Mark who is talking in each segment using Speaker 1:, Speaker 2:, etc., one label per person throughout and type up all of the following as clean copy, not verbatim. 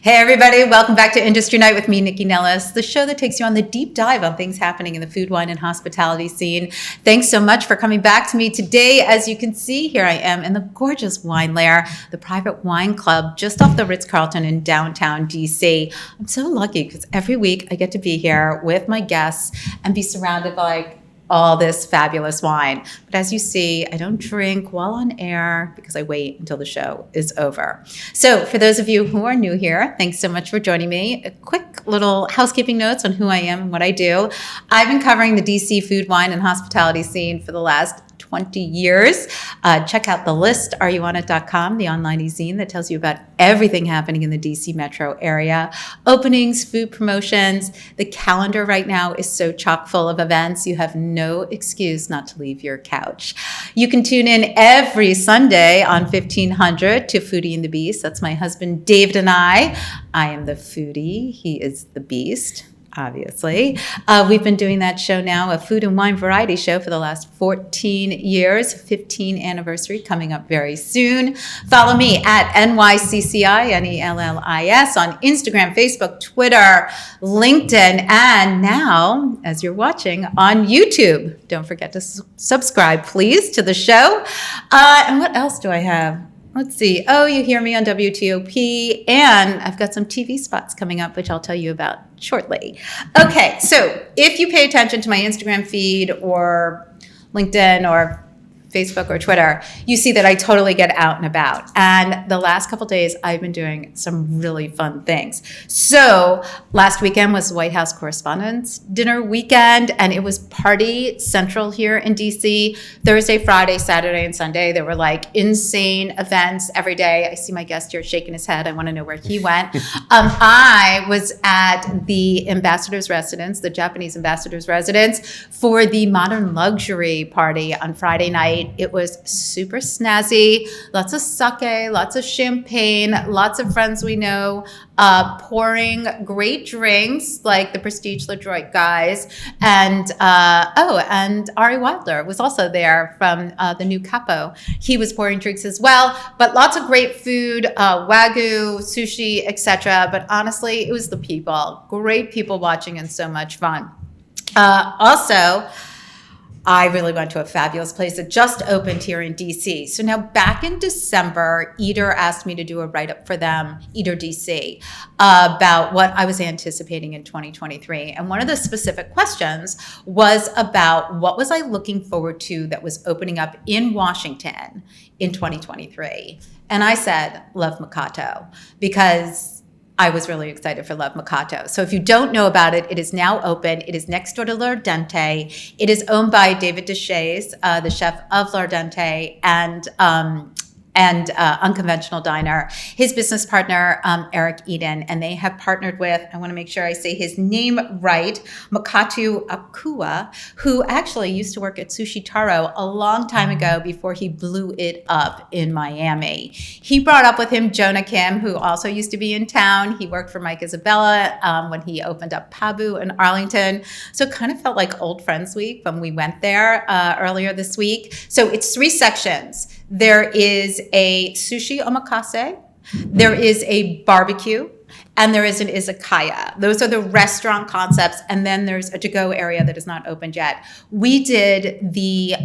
Speaker 1: Hey everybody, welcome back to Industry Night with me, Nycci Nellis, the show that takes you on the deep dive on things happening in the food, wine, and hospitality scene. Thanks so much for coming back to me today. As you can see, here I am in the gorgeous Wine Lair, the private wine club just off the Ritz-Carlton in downtown DC. I'm so lucky because every week I get to be here with my guests and be surrounded by all this fabulous wine. But as you see, I don't drink while on air because I wait until the show is over. So for those of you who are new here, thanks so much for joining me. A quick little housekeeping notes on who I am and what I do. I've been covering the DC food, wine, and hospitality scene for the last 20 years. Check out the list, areyouonit.com, the online e-zine that tells you about everything happening in the DC metro area. Openings, food promotions. The calendar right now is so chock full of events. You have no excuse not to leave your couch. You can tune in every Sunday on 1500 to Foodie and the Beast. That's my husband, David, and I. I am the foodie. He is the beast. Obviously. We've been doing that show now, a food and wine variety show for the last 14 years, 15th anniversary coming up very soon. Follow me at NYCCI, NELLIS on Instagram, Facebook, Twitter, LinkedIn, and now, as you're watching, on YouTube. Don't forget to subscribe, please, to the show. And what else do I have? Let's see. Oh, you hear me on WTOP, and I've got some TV spots coming up, which I'll tell you about shortly. Okay, so if you pay attention to my Instagram feed or LinkedIn or Facebook or Twitter, you see that I totally get out and about. And the last couple days, I've been doing some really fun things. So last weekend was White House Correspondents' Dinner weekend, and it was party central here in DC. Thursday, Friday, Saturday, and Sunday, there were like insane events every day. I see my guest here shaking his head. I want to know where he went. I was at the ambassador's residence, the Japanese ambassador's residence, for the modern luxury party on Friday night. It was super snazzy, lots of sake, lots of champagne, lots of friends we know, pouring great drinks like the Prestige LaDroit guys. And and Ari Wilder was also there from the new Capo. He was pouring drinks as well, but lots of great food, Wagyu, sushi, etc. But honestly, it was the people, great people watching and so much fun. Also, I really went to a fabulous place that just opened here in DC. So now back in December, Eater asked me to do a write-up for them, Eater DC, about what I was anticipating in 2023. And one of the specific questions was about what was I looking forward to that was opening up in Washington in 2023. And I said, Love Mercato, because I was really excited for Love Mercato. So if you don't know about it, it is now open. It is next door to L'Ardente. It is owned by David Deshays, the chef of L'Ardente, and Unconventional Diner, his business partner, Eric Eden, and they have partnered with, I want to make sure I say his name right, Makatu Akua, who actually used to work at Sushi Taro a long time ago before he blew it up in Miami. He brought up with him Jonah Kim, who also used to be in town. He worked for Mike Isabella when he opened up Pabu in Arlington. So it kind of felt like old friends week when we went there earlier this week. So it's 3 sections. There is a sushi omakase, there is a barbecue, and there is an izakaya. Those are the restaurant concepts, and then there's a to-go area that is not opened yet. We did the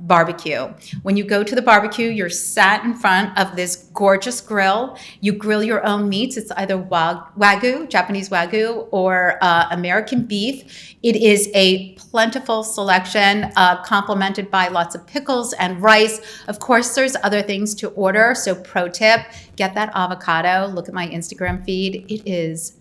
Speaker 1: barbecue. When you go to the barbecue, you're sat in front of this gorgeous grill. You grill your own meats. It's either Wagyu, Japanese Wagyu, or American beef. It is a plentiful selection, complemented by lots of pickles and rice. Of course, there's other things to order. So pro tip, get that avocado. Look at my Instagram feed. It is,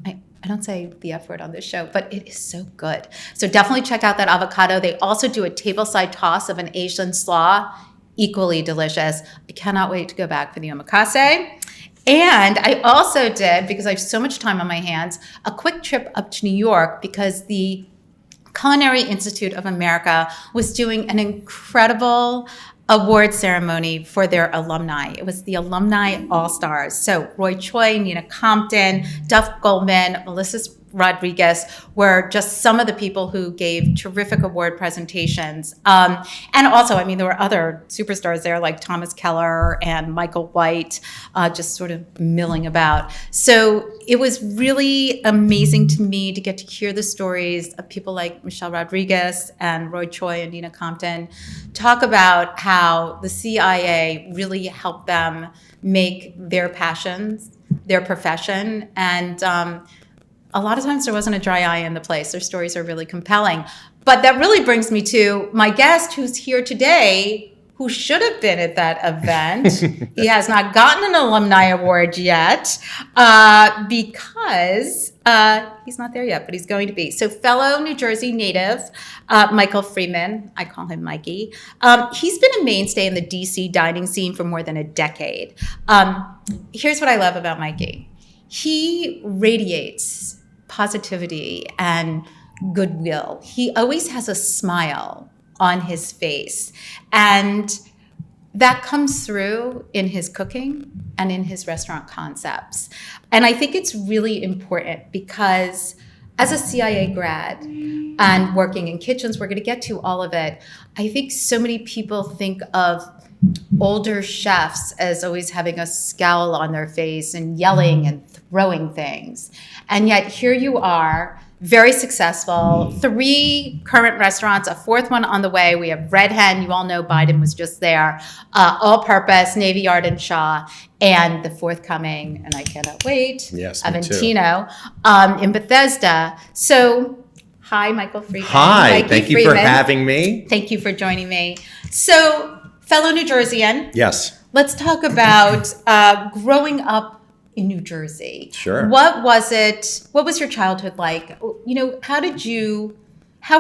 Speaker 1: I don't say the F word on this show, but it is so good. So definitely check out that avocado. They also do a tableside toss of an Asian slaw, equally delicious. I cannot wait to go back for the omakase. And I also did, because I have so much time on my hands, a quick trip up to New York because the Culinary Institute of America was doing an incredible award ceremony for their alumni. It was the Alumni All-Stars. So Roy Choi, Nina Compton, Duff Goldman, Melissa Rodriguez were just some of the people who gave terrific award presentations. And also, I mean, there were other superstars there like Thomas Keller and Michael White, just sort of milling about. So it was really amazing to me to get to hear the stories of people like Michelle Rodriguez and Roy Choi and Dina Compton talk about how the CIA really helped them make their passions their profession. And a lot of times there wasn't a dry eye in the place. Their stories are really compelling. But that really brings me to my guest who's here today, who should have been at that event. He has not gotten an alumni award yet because he's not there yet, but he's going to be. So fellow New Jersey native, Michael Friedman, I call him Mikey. He's been a mainstay in the DC dining scene for more than a decade. Here's what I love about Mikey. He radiates positivity and goodwill. He always has a smile on his face. And that comes through in his cooking and in his restaurant concepts. And I think it's really important because as a CIA grad and working in kitchens, we're going to get to all of it. I think so many people think of older chefs as always having a scowl on their face and yelling and throwing things. And yet here you are, very successful, 3 current restaurants, a 4th one on the way. We have Red Hen, you all know Biden was just there, All Purpose, Navy Yard and Shaw, and the forthcoming, and I cannot wait,
Speaker 2: yes,
Speaker 1: Aventino in Bethesda. So, hi, Michael Friedman.
Speaker 2: Hi,
Speaker 1: Mikey
Speaker 2: thank you
Speaker 1: Friedman.
Speaker 2: for having me.
Speaker 1: Thank you for joining me. So, fellow New Jerseyan.
Speaker 2: Yes.
Speaker 1: Let's talk about growing up in New Jersey.
Speaker 2: Sure.
Speaker 1: What was it? What was your childhood like? You know, how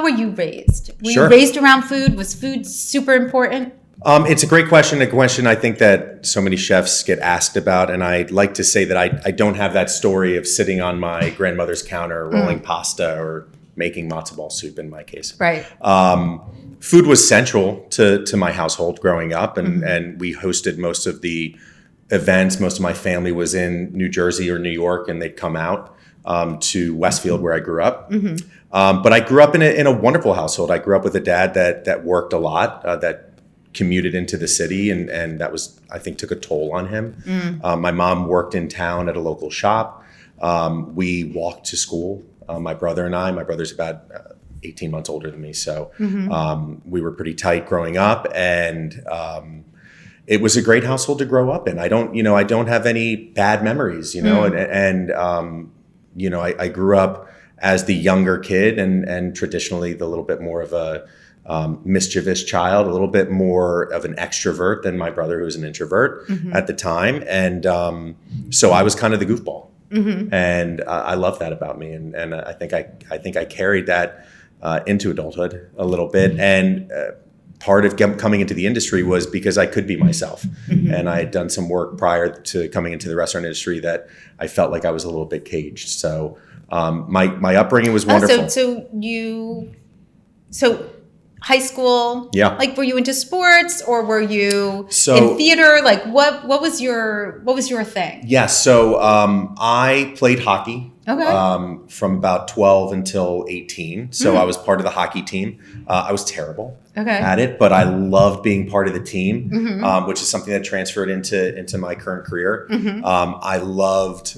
Speaker 1: were you raised? Were
Speaker 2: Sure.
Speaker 1: you raised around food? Was food super important?
Speaker 2: It's a great question, a question I think that so many chefs get asked about. And I'd like to say that I don't have that story of sitting on my grandmother's counter, rolling pasta or making matzo ball soup in my case.
Speaker 1: Right.
Speaker 2: Food was central to my household growing up, and we hosted most of the events. Most of my family was in New Jersey or New York, and they'd come out to Westfield where I grew up. But I grew up in a wonderful household. I grew up with a dad that worked a lot, that commuted into the city, and that was, I think, took a toll on him. My mom worked in town at a local shop. We walked to school, my brother and I. My brother's about 18 months older than me, so we were pretty tight growing up, and it was a great household to grow up in. I don't have any bad memories, and I grew up as the younger kid and traditionally the little bit more of a mischievous child, a little bit more of an extrovert than my brother, who was an introvert at the time. And so I was kind of the goofball. And I love that about me. And I think I carried that into adulthood a little bit. And part of coming into the industry was because I could be myself. And I had done some work prior to coming into the restaurant industry that I felt like I was a little bit caged. So my upbringing was wonderful.
Speaker 1: So high school,
Speaker 2: yeah.
Speaker 1: Like, were you into sports or were you in theater? Like, what was your thing?
Speaker 2: Yeah, so I played hockey.
Speaker 1: Okay.
Speaker 2: From about 12 until 18. So I was part of the hockey team. I was terrible at it, but I loved being part of the team, which is something that transferred into my current career. I loved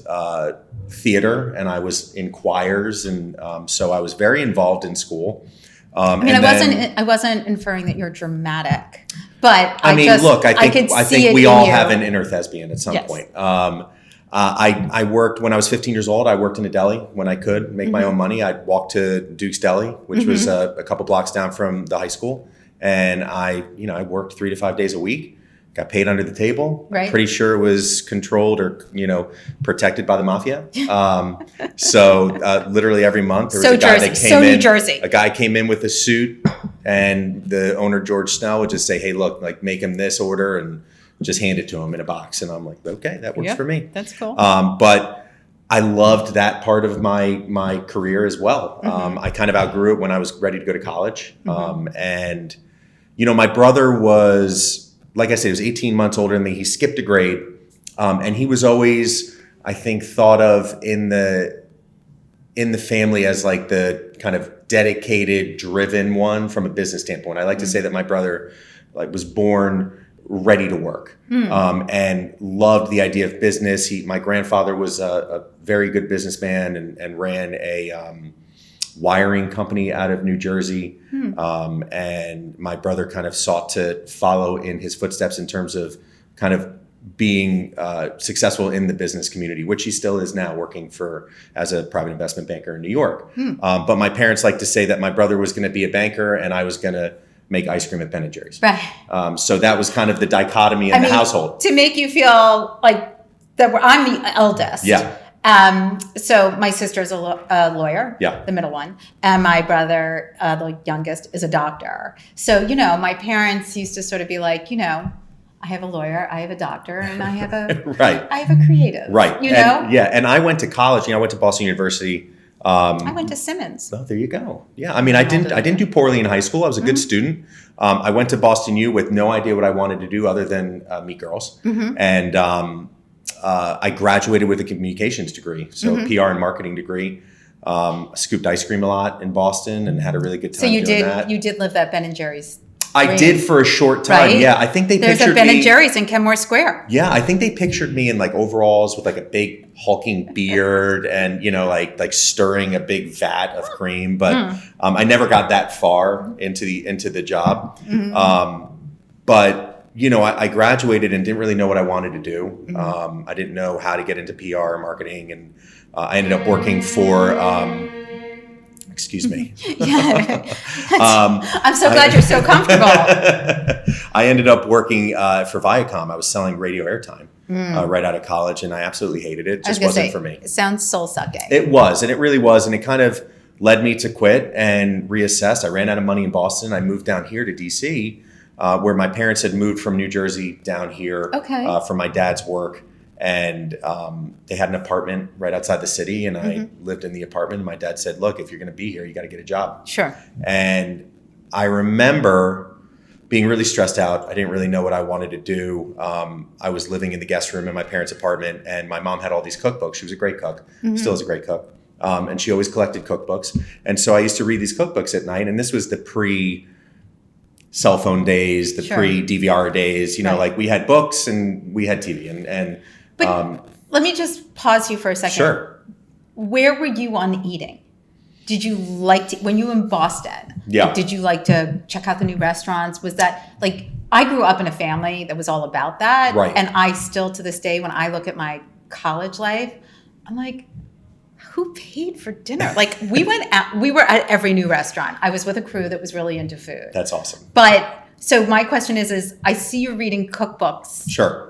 Speaker 2: theater, and I was in choirs, and so I was very involved in school.
Speaker 1: I wasn't inferring that you're dramatic, but
Speaker 2: I think we all have an inner thespian at some point. I worked when I was 15 years old. I worked in a deli when I could make my own money. I'd walk to Duke's Deli, which was a couple blocks down from the high school, and I worked 3 to 5 days a week. Got paid under the table.
Speaker 1: Right.
Speaker 2: Pretty sure it was controlled or protected by the mafia. So literally every month there was a guy that came in.
Speaker 1: New Jersey.
Speaker 2: A guy came in with a suit, and the owner, George Snell, would just say, "Hey, look, like, make him this order," and just hand it to him in a box. And I'm like, "Okay, that works for me."
Speaker 1: That's cool.
Speaker 2: But I loved that part of my career as well. I kind of outgrew it when I was ready to go to college. And my brother was, like I said, he was 18 months older than me. He skipped a grade. And he was always, I think, thought of in the in the family as like the kind of dedicated, driven one from a business standpoint. I like to say that my brother like was born ready to work, and loved the idea of business. My grandfather was a very good businessman and ran a wiring company out of New Jersey. And my brother kind of sought to follow in his footsteps in terms of kind of being successful in the business community, which he still is now, working as a private investment banker in New York. But my parents like to say that my brother was going to be a banker and I was going to make ice cream at Ben & Jerry's.
Speaker 1: Right.
Speaker 2: So that was kind of the dichotomy in the household.
Speaker 1: To make you feel like that I'm the eldest.
Speaker 2: Yeah.
Speaker 1: So my sister's a lawyer,
Speaker 2: Yeah.
Speaker 1: the middle one, and my brother, the youngest, is a doctor. So, my parents used to sort of be like, I have a lawyer, I have a doctor, and I have a
Speaker 2: Right.
Speaker 1: I have a creative.
Speaker 2: Right. And I went to college. I went to Boston University.
Speaker 1: I went to Simmons.
Speaker 2: Oh, there you go. Yeah. I mean, I didn't do poorly in high school. I was a good student. I went to Boston U with no idea what I wanted to do other than meet girls. And I graduated with a communications degree, so PR and marketing degree. Scooped ice cream a lot in Boston and had a really good time doing that.
Speaker 1: You did live at Ben & Jerry's.
Speaker 2: I did for a short time.
Speaker 1: Right?
Speaker 2: Yeah, I think
Speaker 1: There's a Ben & Jerry's in Kenmore Square.
Speaker 2: Yeah, I think they pictured me in like overalls with like a big hulking beard and like stirring a big vat of cream. But I never got that far into the job. But I graduated and didn't really know what I wanted to do. I didn't know how to get into PR or marketing, and I ended up working for. Excuse me.
Speaker 1: Yeah. I'm so glad you're so comfortable.
Speaker 2: I ended up working for Viacom. I was selling radio airtime right out of college, and I absolutely hated it. It just wasn't for me.
Speaker 1: It sounds soul-sucking.
Speaker 2: It was, and it really was, and it kind of led me to quit and reassess. I ran out of money in Boston. I moved down here to D.C., where my parents had moved from New Jersey down here for my dad's work. And they had an apartment right outside the city, and I lived in the apartment. And my dad said, "Look, if you're going to be here, you got to get a job."
Speaker 1: Sure.
Speaker 2: And I remember being really stressed out. I didn't really know what I wanted to do. I was living in the guest room in my parents' apartment, and my mom had all these cookbooks. She was a great cook, still is a great cook, and she always collected cookbooks. And so I used to read these cookbooks at night, and this was the pre-cell phone days, the pre-DVR days. Like we had books and we had TV, and
Speaker 1: But let me just pause you for a second.
Speaker 2: Sure.
Speaker 1: Where were you on eating? Did you like to, when you were in Boston?
Speaker 2: Yeah.
Speaker 1: Did you like to check out the new restaurants? Was that like, I grew up in a family that was all about that.
Speaker 2: Right.
Speaker 1: And I still, to this day, when I look at my college life, I'm like, who paid for dinner? Like we were at every new restaurant. I was with a crew that was really into food.
Speaker 2: That's awesome.
Speaker 1: But so my question is I see you reading cookbooks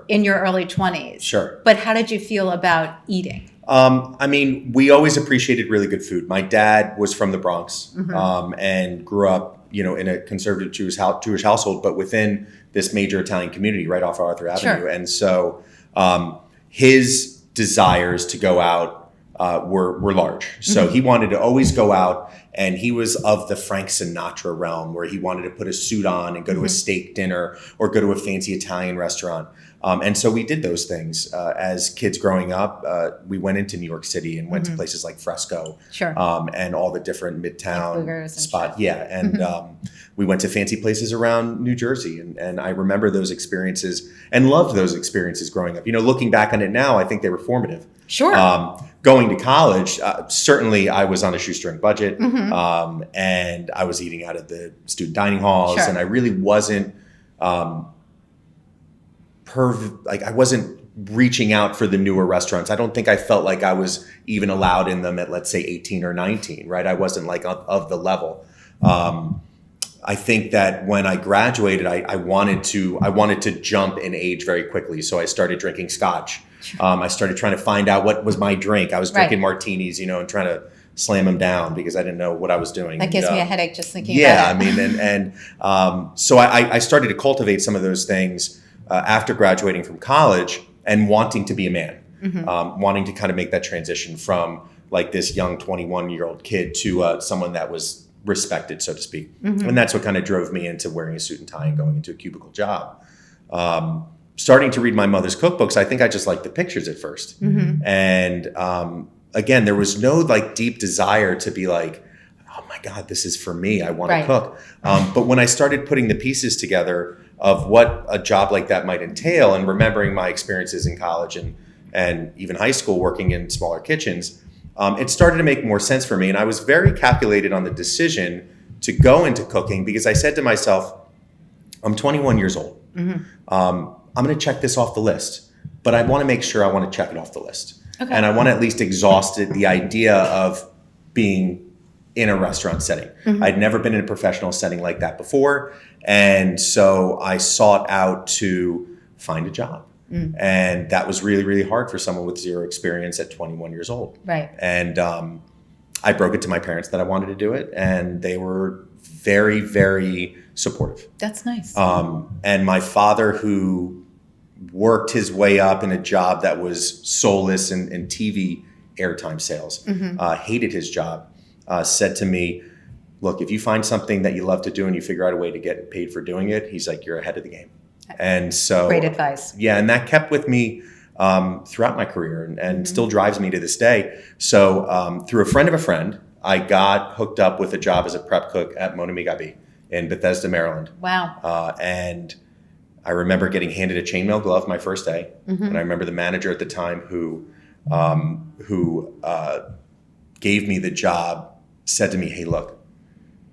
Speaker 1: in your early 20s.
Speaker 2: Sure.
Speaker 1: But how did you feel about eating?
Speaker 2: I mean, we always appreciated really good food. My dad was from the Bronx and grew up, in a conservative Jewish household, but within this major Italian community right off Arthur Avenue.
Speaker 1: Sure.
Speaker 2: And so his desires to go out were large. So he wanted to always go out, and he was of the Frank Sinatra realm, where he wanted to put a suit on and go to a steak dinner or go to a fancy Italian restaurant. And so we did those things as kids growing up. We went into New York City and went to places like Fresco and all the different Midtown spots. Yeah. And we went to fancy places around New Jersey. And I remember those experiences and loved those experiences growing up. Looking back on it now, I think they were formative.
Speaker 1: Sure.
Speaker 2: Going to college, certainly I was on a shoestring budget and I was eating out of the student dining halls, and I really wasn't I wasn't reaching out for the newer restaurants. I don't think I felt like I was even allowed in them at, let's say, 18 or 19, right? I wasn't like of the level. I think that when I graduated, I wanted to jump in age very quickly. So I started drinking scotch. I started trying to find out what was my drink. I was drinking martinis, and trying to slam them down because I didn't know what I was doing.
Speaker 1: That gives me a headache just thinking
Speaker 2: I
Speaker 1: about it.
Speaker 2: mean, so I started to cultivate some of those things after graduating from college and wanting to be a man, wanting to kind of make that transition from like this young 21-year-old kid to someone that was respected, so to speak. And that's what kind of drove me into wearing a suit and tie and going into a cubicle job. Starting to read my mother's cookbooks, I think I just liked the pictures at first. And again, there was no like deep desire to be like, oh my God, this is for me. I want to cook. But when I started putting the pieces together of what a job like that might entail, and remembering my experiences in college and even high school working in smaller kitchens, it started to make more sense for me. And I was very calculated on the decision to go into cooking because I said to myself, I'm 21 years old. I'm going to check this off the list, but I want to make sure I want to check it off the list. Okay. And I want to at least exhaust the idea of being in a restaurant setting. I'd never been in a professional setting like that before. And so I sought out to find a job. And that was really, really hard for someone with zero experience at 21 years old.
Speaker 1: Right.
Speaker 2: And I broke it to my parents that I wanted to do it. And they were very, very supportive.
Speaker 1: That's nice.
Speaker 2: And my father, who worked his way up in a job that was soulless in TV airtime sales, hated his job, said to me, look, if you find something that you love to do and you figure out a way to get paid for doing it, he's like, you're ahead of the game. And so
Speaker 1: great advice.
Speaker 2: Yeah. And that kept with me throughout my career and still drives me to this day. So through a friend of a friend, I got hooked up with a job as a prep cook at Monami Gabi in Bethesda, Maryland.
Speaker 1: Wow.
Speaker 2: And I remember getting handed a chainmail glove my first day. And I remember the manager at the time who gave me the job said to me, hey, look,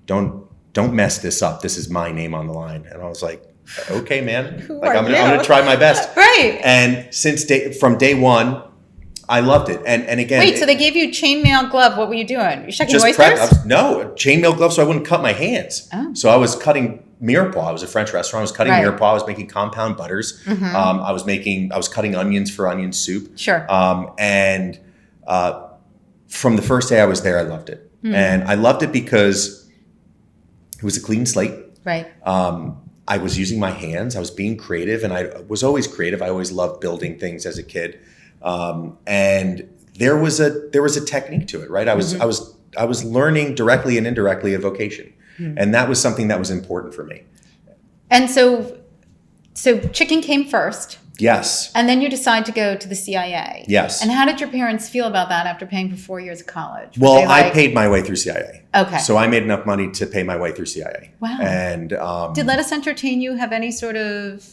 Speaker 2: don't mess this up. This is my name on the line. And I was like, okay, man. Like I'm gonna try my best.
Speaker 1: Right.
Speaker 2: And from day one, I loved it. And again,
Speaker 1: wait, so they gave you chainmail glove. What were you doing? You're shucking oysters?
Speaker 2: No, chainmail glove so I wouldn't cut my hands. Oh. So I was cutting mirepoix. I was a French restaurant. I was cutting mirepoix. I was making compound butters. I was cutting onions for onion soup. Sure. And from the first day I was there, I loved it. And I loved it because it was a clean slate. Right. I was using my hands. I was being creative, and I was always creative. I always loved building things as a kid. And there was a technique to it, right? I was learning directly and indirectly a vocation. And that was something that was important for me.
Speaker 1: And so chicken came first.
Speaker 2: Yes.
Speaker 1: And then you decide to go to the CIA.
Speaker 2: Yes.
Speaker 1: And how did your parents feel about that after paying for 4 years of college?
Speaker 2: Well, I paid my way through CIA.
Speaker 1: Okay.
Speaker 2: So I made enough money to pay my way through CIA.
Speaker 1: Wow.
Speaker 2: And
Speaker 1: did Let Us Entertain You have any sort of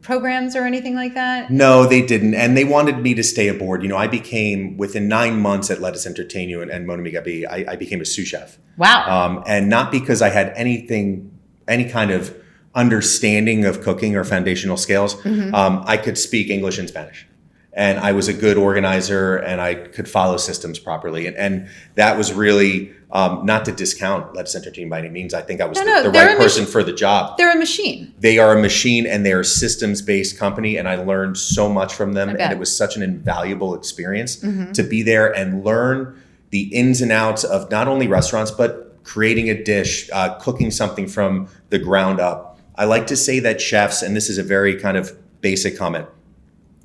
Speaker 1: programs or anything like that?
Speaker 2: No, they didn't. And they wanted me to stay aboard. You know, I became, within 9 months at Let Us Entertain You and Monami Gabi, I became a sous chef.
Speaker 1: Wow.
Speaker 2: And not because I had any kind of understanding of cooking or foundational skills. I could speak English and Spanish. And I was a good organizer and I could follow systems properly. And that was really, not to discount Let Us Entertain by any means. I think I was the right person for the job.
Speaker 1: They're a machine.
Speaker 2: They are a machine and they're a systems-based company. And I learned so much from them. And it was such an invaluable experience to be there and learn the ins and outs of not only restaurants, but creating a dish, cooking something from the ground up. I like to say that chefs, and this is a very kind of basic comment,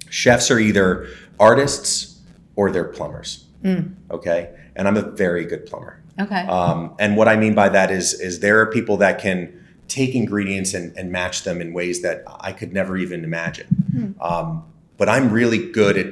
Speaker 2: chefs are either artists or they're plumbers. Okay. And I'm a very good plumber. Okay. And what I mean by that is there are people that can take ingredients and match them in ways that I could never even imagine. But I'm really good at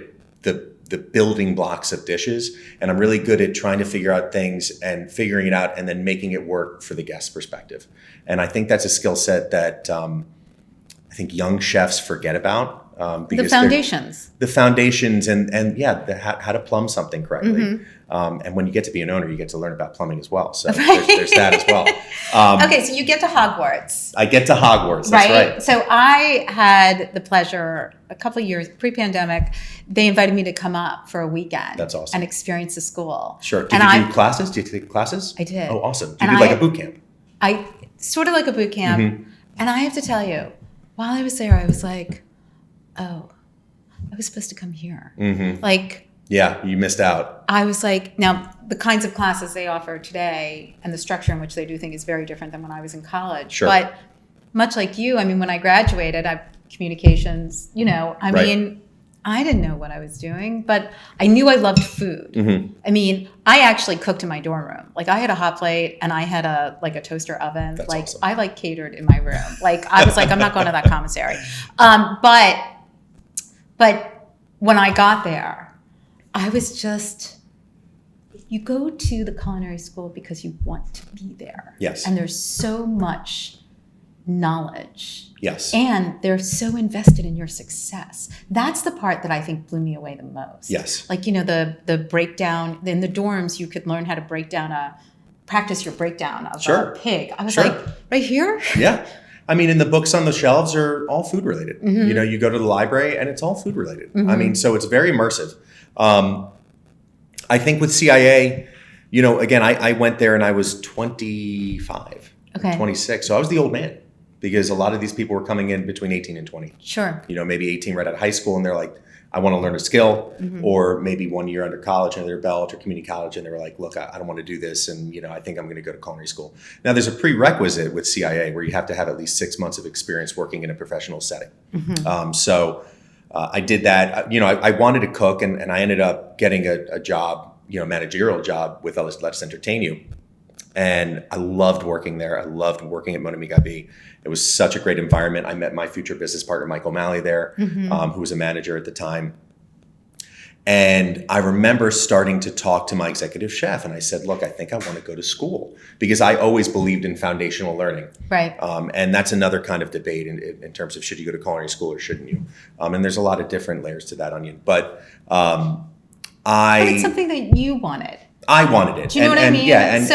Speaker 2: the building blocks of dishes, and I'm really good at trying to figure out things and figuring it out and then making it work for the guest perspective. And I think that's a skill set that I think young chefs forget about. Because the foundations and how to plumb something correctly. And when you get to be an owner, you get to learn about plumbing as well. So there's that as well.
Speaker 1: Okay, so you get to Hogwarts.
Speaker 2: I get to Hogwarts, that's right.
Speaker 1: So I had the pleasure, a couple of years pre-pandemic, they invited me to come up for a weekend.
Speaker 2: That's awesome.
Speaker 1: And experience the school.
Speaker 2: Sure. Did you do classes? Did you take classes?
Speaker 1: I did.
Speaker 2: Oh, awesome. Did you do like a boot camp?
Speaker 1: I sort of like a boot camp. And I have to tell you, while I was there, I was like, oh, I was supposed to come here.
Speaker 2: Yeah, you missed out.
Speaker 1: I was like, now the kinds of classes they offer today and the structure in which they do things is very different than when I was in college. Sure. But much like you, I mean, when I graduated, I communications, I mean, I didn't know what I was doing, but I knew I loved food. I mean, I actually cooked in my dorm room. Like I had a hot plate and I had a toaster oven.
Speaker 2: That's
Speaker 1: like
Speaker 2: awesome.
Speaker 1: I catered in my room. Like I was like, I'm not going to that commissary. But when I got there, I was just, you go to the culinary school because you want to be there.
Speaker 2: Yes.
Speaker 1: And there's so much knowledge.
Speaker 2: Yes.
Speaker 1: And they're so invested in your success. That's the part that I think blew me away the most.
Speaker 2: Yes.
Speaker 1: Like, you know, the breakdown, in the dorms, you could learn how to practice your breakdown of
Speaker 2: Sure.
Speaker 1: a pig. I was
Speaker 2: Sure.
Speaker 1: like, right here?
Speaker 2: Yeah. I mean, and the books on the shelves are all food related.
Speaker 1: Mm-hmm.
Speaker 2: You know, you go to the library and it's all food related.
Speaker 1: Mm-hmm.
Speaker 2: I mean, so it's very immersive. I think with CIA, you know, again, I went there and I was 25,
Speaker 1: Okay.
Speaker 2: 26. So I was the old man because a lot of these people were coming in between 18 and 20.
Speaker 1: Sure.
Speaker 2: You know, maybe 18 right out of high school and they're like, I want to learn a skill,
Speaker 1: Mm-hmm.
Speaker 2: or maybe 1 year under college under their belt or community college, and they were like, look, I don't want to do this, and you know, I think I'm going to go to culinary school. Now, there's a prerequisite with CIA where you have to have at least 6 months of experience working in a professional setting.
Speaker 1: Mm-hmm.
Speaker 2: So I did that. You know, I wanted to cook, and I ended up getting a job, you know, managerial job with Let's Entertain You. And I loved working there. I loved working at Mon Ami Gabi. It was such a great environment. I met my future business partner, Mike O'Malley, there, who was a manager at the time. And I remember starting to talk to my executive chef. And I said, look, I think I want to go to school because I always believed in foundational learning.
Speaker 1: Right.
Speaker 2: And that's another kind of debate in terms of should you go to culinary school or shouldn't you? And there's a lot of different layers to that onion. But
Speaker 1: But it's something that you wanted.
Speaker 2: I wanted it.
Speaker 1: Do you know what I mean?
Speaker 2: Yeah, and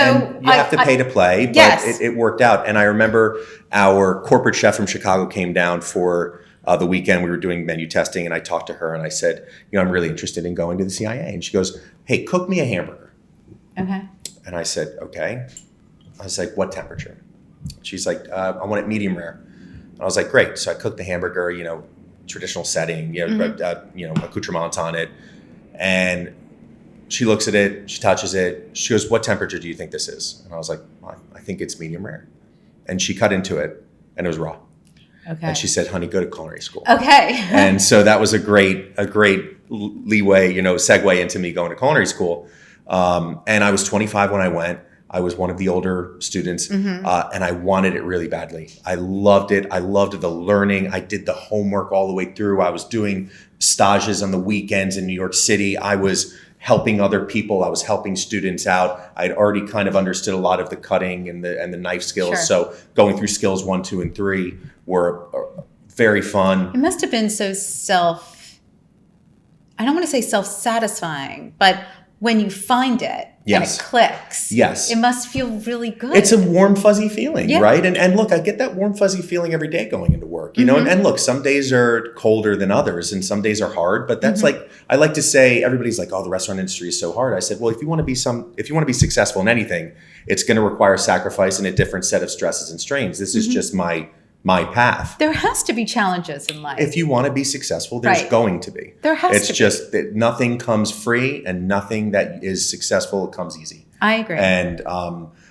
Speaker 2: you have to pay to play, but
Speaker 1: Yes.
Speaker 2: it worked out. And I remember our corporate chef from Chicago came down for the weekend. We were doing menu testing, and I talked to her, and I said, you know, I'm really interested in going to the CIA. And she goes, hey, cook me a hamburger.
Speaker 1: Okay.
Speaker 2: And I said, okay. I was like, what temperature? She's like, I want it medium rare. And I was like, great. So I cooked the hamburger, you know, traditional setting, you know, accoutrements on it. And she looks at it, she touches it. She goes, what temperature do you think this is? And I was like, well, I think it's medium rare. And she cut into it, and it was raw.
Speaker 1: Okay.
Speaker 2: And she said, honey, go to culinary school.
Speaker 1: Okay.
Speaker 2: And so that was a great leeway, you know, segue into me going to culinary school. And I was 25 when I went. I was one of the older students, and I wanted it really badly. I loved it. I loved the learning. I did the homework all the way through. I was doing stages on the weekends in New York City. I was helping other people. I was helping students out. I'd already kind of understood a lot of the cutting and the knife skills.
Speaker 1: Sure.
Speaker 2: So going through skills 1, 2, and 3 were very fun.
Speaker 1: It must have been so I don't want to say self-satisfying, but when you find it
Speaker 2: Yes.
Speaker 1: and it clicks,
Speaker 2: Yes.
Speaker 1: it must feel really good.
Speaker 2: It's a warm, fuzzy feeling,
Speaker 1: Yeah.
Speaker 2: right? And look, I get that warm, fuzzy feeling every day going into work, you know? And look, some days are colder than others and some days are hard, but that's like, I like to say, everybody's like, oh, the restaurant industry is so hard. I said, well, if you want to be successful in anything, it's going to require sacrifice and a different set of stresses and strains. This is just my path.
Speaker 1: There has to be challenges in life.
Speaker 2: If you want to be successful, there's
Speaker 1: Right.
Speaker 2: going to be.
Speaker 1: There has
Speaker 2: It's
Speaker 1: to be.
Speaker 2: just that nothing comes free and nothing that is successful comes easy.
Speaker 1: I agree.
Speaker 2: And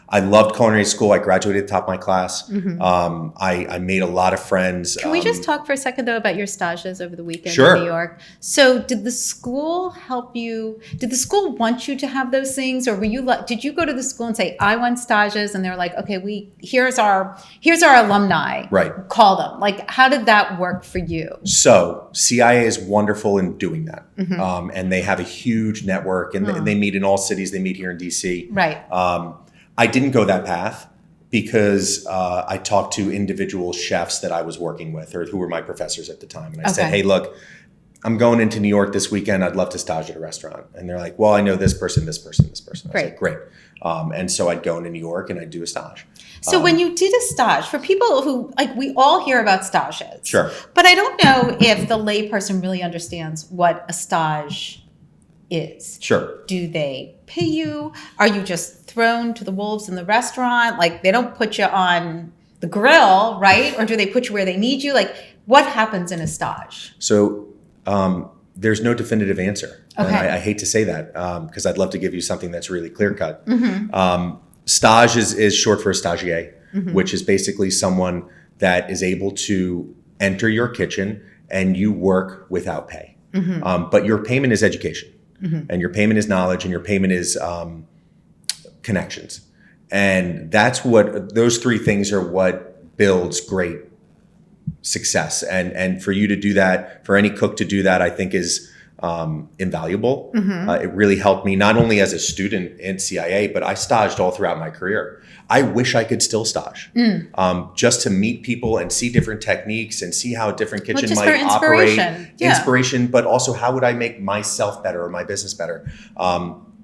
Speaker 2: I loved culinary school. I graduated top of my class. I made a lot of friends.
Speaker 1: Can we just talk for a second, though, about your stages over the weekend
Speaker 2: Sure.
Speaker 1: in New York? So did the school help you? Did the school want you to have those things? Or did you go to the school and say, I want stages? And they're like, okay, here's our alumni.
Speaker 2: Right.
Speaker 1: Call them. Like, how did that work for you?
Speaker 2: So CIA is wonderful in doing that. And they have a huge network and they meet in all cities. They meet here in DC.
Speaker 1: Right.
Speaker 2: I didn't go that path because I talked to individual chefs that I was working with or who were my professors at the time. And I said, hey, look, I'm going into New York this weekend. I'd love to stage at a restaurant. And they're like, well, I know this person, this person, this person. I was like, great. And so I'd go into New York and I'd do a stage.
Speaker 1: So when you did a stage, for people who, like, we all hear about stages.
Speaker 2: Sure.
Speaker 1: But I don't know if the layperson really understands what a stage is.
Speaker 2: Sure.
Speaker 1: Do they pay you? Are you just thrown to the wolves in the restaurant? Like, they don't put you on the grill, right? Or do they put you where they need you? Like, what happens in a stage?
Speaker 2: So there's no definitive answer.
Speaker 1: Okay.
Speaker 2: And I hate to say that because I'd love to give you something that's really clear cut. Stage is short for a stagiaire, which is basically someone that is able to enter your kitchen and you work without pay. But your payment is education. And your payment is knowledge and your payment is connections. And that's what, those three things are what builds great success. And for you to do that, for any cook to do that, I think is invaluable. It really helped me not only as a student in CIA, but I staged all throughout my career. I wish I could still stage, just to meet people and see different techniques and see how a different kitchen
Speaker 1: just
Speaker 2: might
Speaker 1: for inspiration.
Speaker 2: operate.
Speaker 1: Yeah.
Speaker 2: Inspiration, but also how would I make myself better or my business better?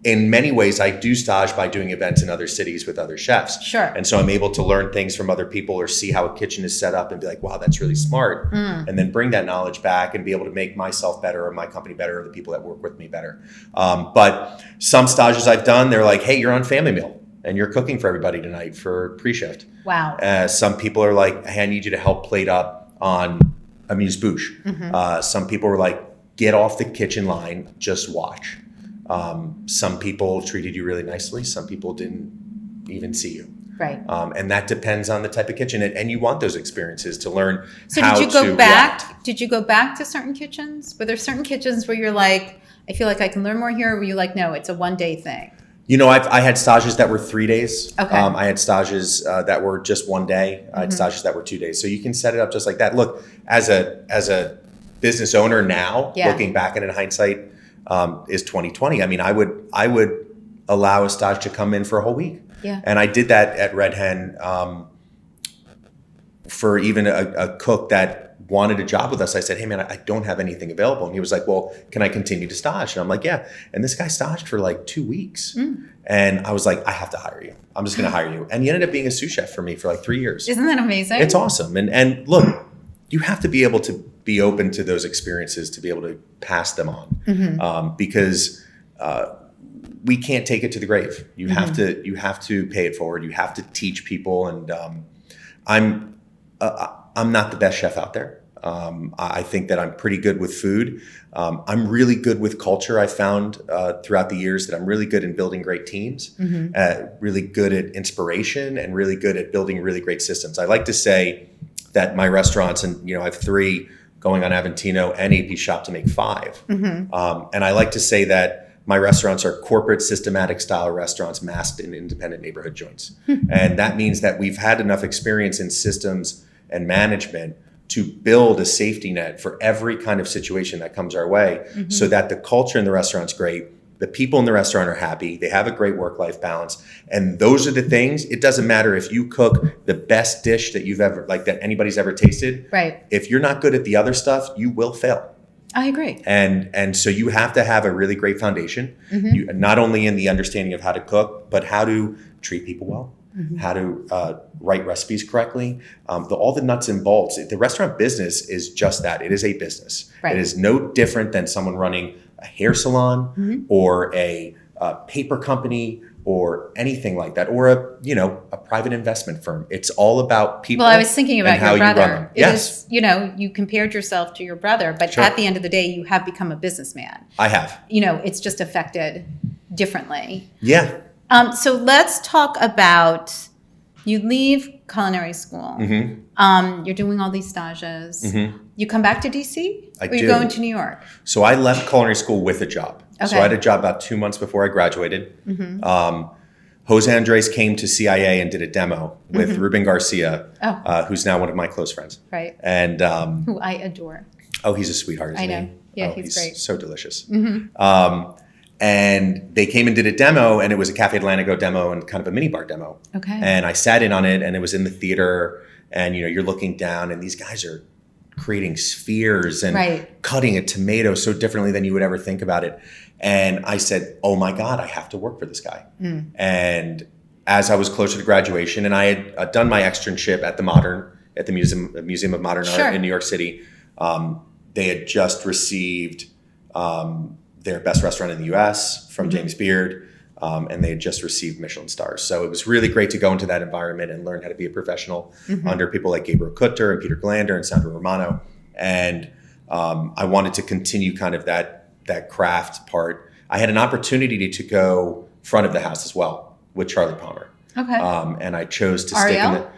Speaker 2: In many ways, I do stage by doing events in other cities with other chefs.
Speaker 1: Sure.
Speaker 2: And so I'm able to learn things from other people or see how a kitchen is set up and be like, wow, that's really smart. And then bring that knowledge back and be able to make myself better or my company better or the people that work with me better. But some stages I've done, they're like, hey, you're on family meal and you're cooking for everybody tonight for pre-shift.
Speaker 1: Wow.
Speaker 2: Some people are like, hey, I need you to help plate up on amuse-bouche. Some people were like, get off the kitchen line, just watch. Some people treated you really nicely. Some people didn't even see you.
Speaker 1: Right.
Speaker 2: And that depends on the type of kitchen. And you want those experiences to learn
Speaker 1: So
Speaker 2: how
Speaker 1: did you go
Speaker 2: to
Speaker 1: back?
Speaker 2: react.
Speaker 1: Did you go back to certain kitchens? Were there certain kitchens where you're like, I feel like I can learn more here? Or were you like, no, it's a one-day thing?
Speaker 2: You know, I had stages that were 3 days.
Speaker 1: Okay.
Speaker 2: I had stages that were just one day. I had stages that were 2 days. So you can set it up just like that. Look, as a business owner now, looking back in hindsight, is 2020. I mean, I would allow a stage to come in for a whole week.
Speaker 1: Yeah.
Speaker 2: And I did that at Red Hen for even a cook that wanted a job with us. I said, hey man, I don't have anything available. And he was like, well, can I continue to stage? And I'm like, yeah. And this guy staged for like 2 weeks. And I was like, I have to hire you. I'm just going to hire you. And he ended up being a sous chef for me for like 3 years.
Speaker 1: Isn't that amazing?
Speaker 2: It's awesome. And look, you have to be able to be open to those experiences to be able to pass them on, because we can't take it to the grave. You have to pay it forward. You have to teach people. And I'm not the best chef out there. I think that I'm pretty good with food. I'm really good with culture. I found throughout the years that I'm really good in building great teams, really good at inspiration, and really good at building really great systems. I like to say that my restaurants, and I have 3 going on Aventino and AP Shop to make 5. And I like to say that my restaurants are corporate systematic style restaurants masked in independent neighborhood joints. And that means that we've had enough experience in systems and management to build a safety net for every kind of situation that comes our way, so that the culture in the restaurant's great. The people in the restaurant are happy. They have a great work-life balance. And those are the things. It doesn't matter if you cook the best dish that you've ever, like that anybody's ever tasted.
Speaker 1: Right.
Speaker 2: If you're not good at the other stuff, you will fail.
Speaker 1: I agree.
Speaker 2: And so you have to have a really great foundation, not only in the understanding of how to cook, but how to treat people well, how to write recipes correctly, all the nuts and bolts. The restaurant business is just that. It is a business.
Speaker 1: Right.
Speaker 2: It is no different than someone running a hair salon or a paper company or anything like that, or a private investment firm. It's all about people.
Speaker 1: Well, I was thinking about your brother.
Speaker 2: Yes.
Speaker 1: You compared yourself to your brother, but
Speaker 2: Sure.
Speaker 1: at the end of the day, you have become a businessman.
Speaker 2: I have.
Speaker 1: It's just affected differently.
Speaker 2: Yeah.
Speaker 1: So let's talk about, you leave culinary school. You're doing all these stages. You come back to DC?
Speaker 2: I
Speaker 1: or you
Speaker 2: do.
Speaker 1: going to New York?
Speaker 2: So I left culinary school with a job.
Speaker 1: Okay.
Speaker 2: So I had a job about 2 months before I graduated. Jose Andres came to CIA and did a demo with Ruben Garcia, who's now one of my close friends.
Speaker 1: Right.
Speaker 2: And
Speaker 1: Who I adore.
Speaker 2: oh, he's a sweetheart, isn't
Speaker 1: I know.
Speaker 2: he?
Speaker 1: Yeah,
Speaker 2: Oh,
Speaker 1: he's great.
Speaker 2: So delicious. And they came and did a demo, and it was a Cafe Atlantico demo and kind of a mini bar demo.
Speaker 1: Okay.
Speaker 2: And I sat in on it, and it was in the theater, and you're looking down, and these guys are creating spheres and
Speaker 1: Right.
Speaker 2: cutting a tomato so differently than you would ever think about it. And I said, oh my God, I have to work for this guy. And as I was closer to graduation, and I had done my externship at the Museum of Modern
Speaker 1: Sure.
Speaker 2: Art in New York City, they had just received their best restaurant in the US from James Beard, and they had just received Michelin stars. So it was really great to go into that environment and learn how to be a professional under people like Gabriel Kutter and Peter Glander and Sandro Romano. And I wanted to continue kind of that craft part. I had an opportunity to go front of the house as well with Charlie Palmer.
Speaker 1: Okay.
Speaker 2: And I chose to stick in
Speaker 1: Ariel?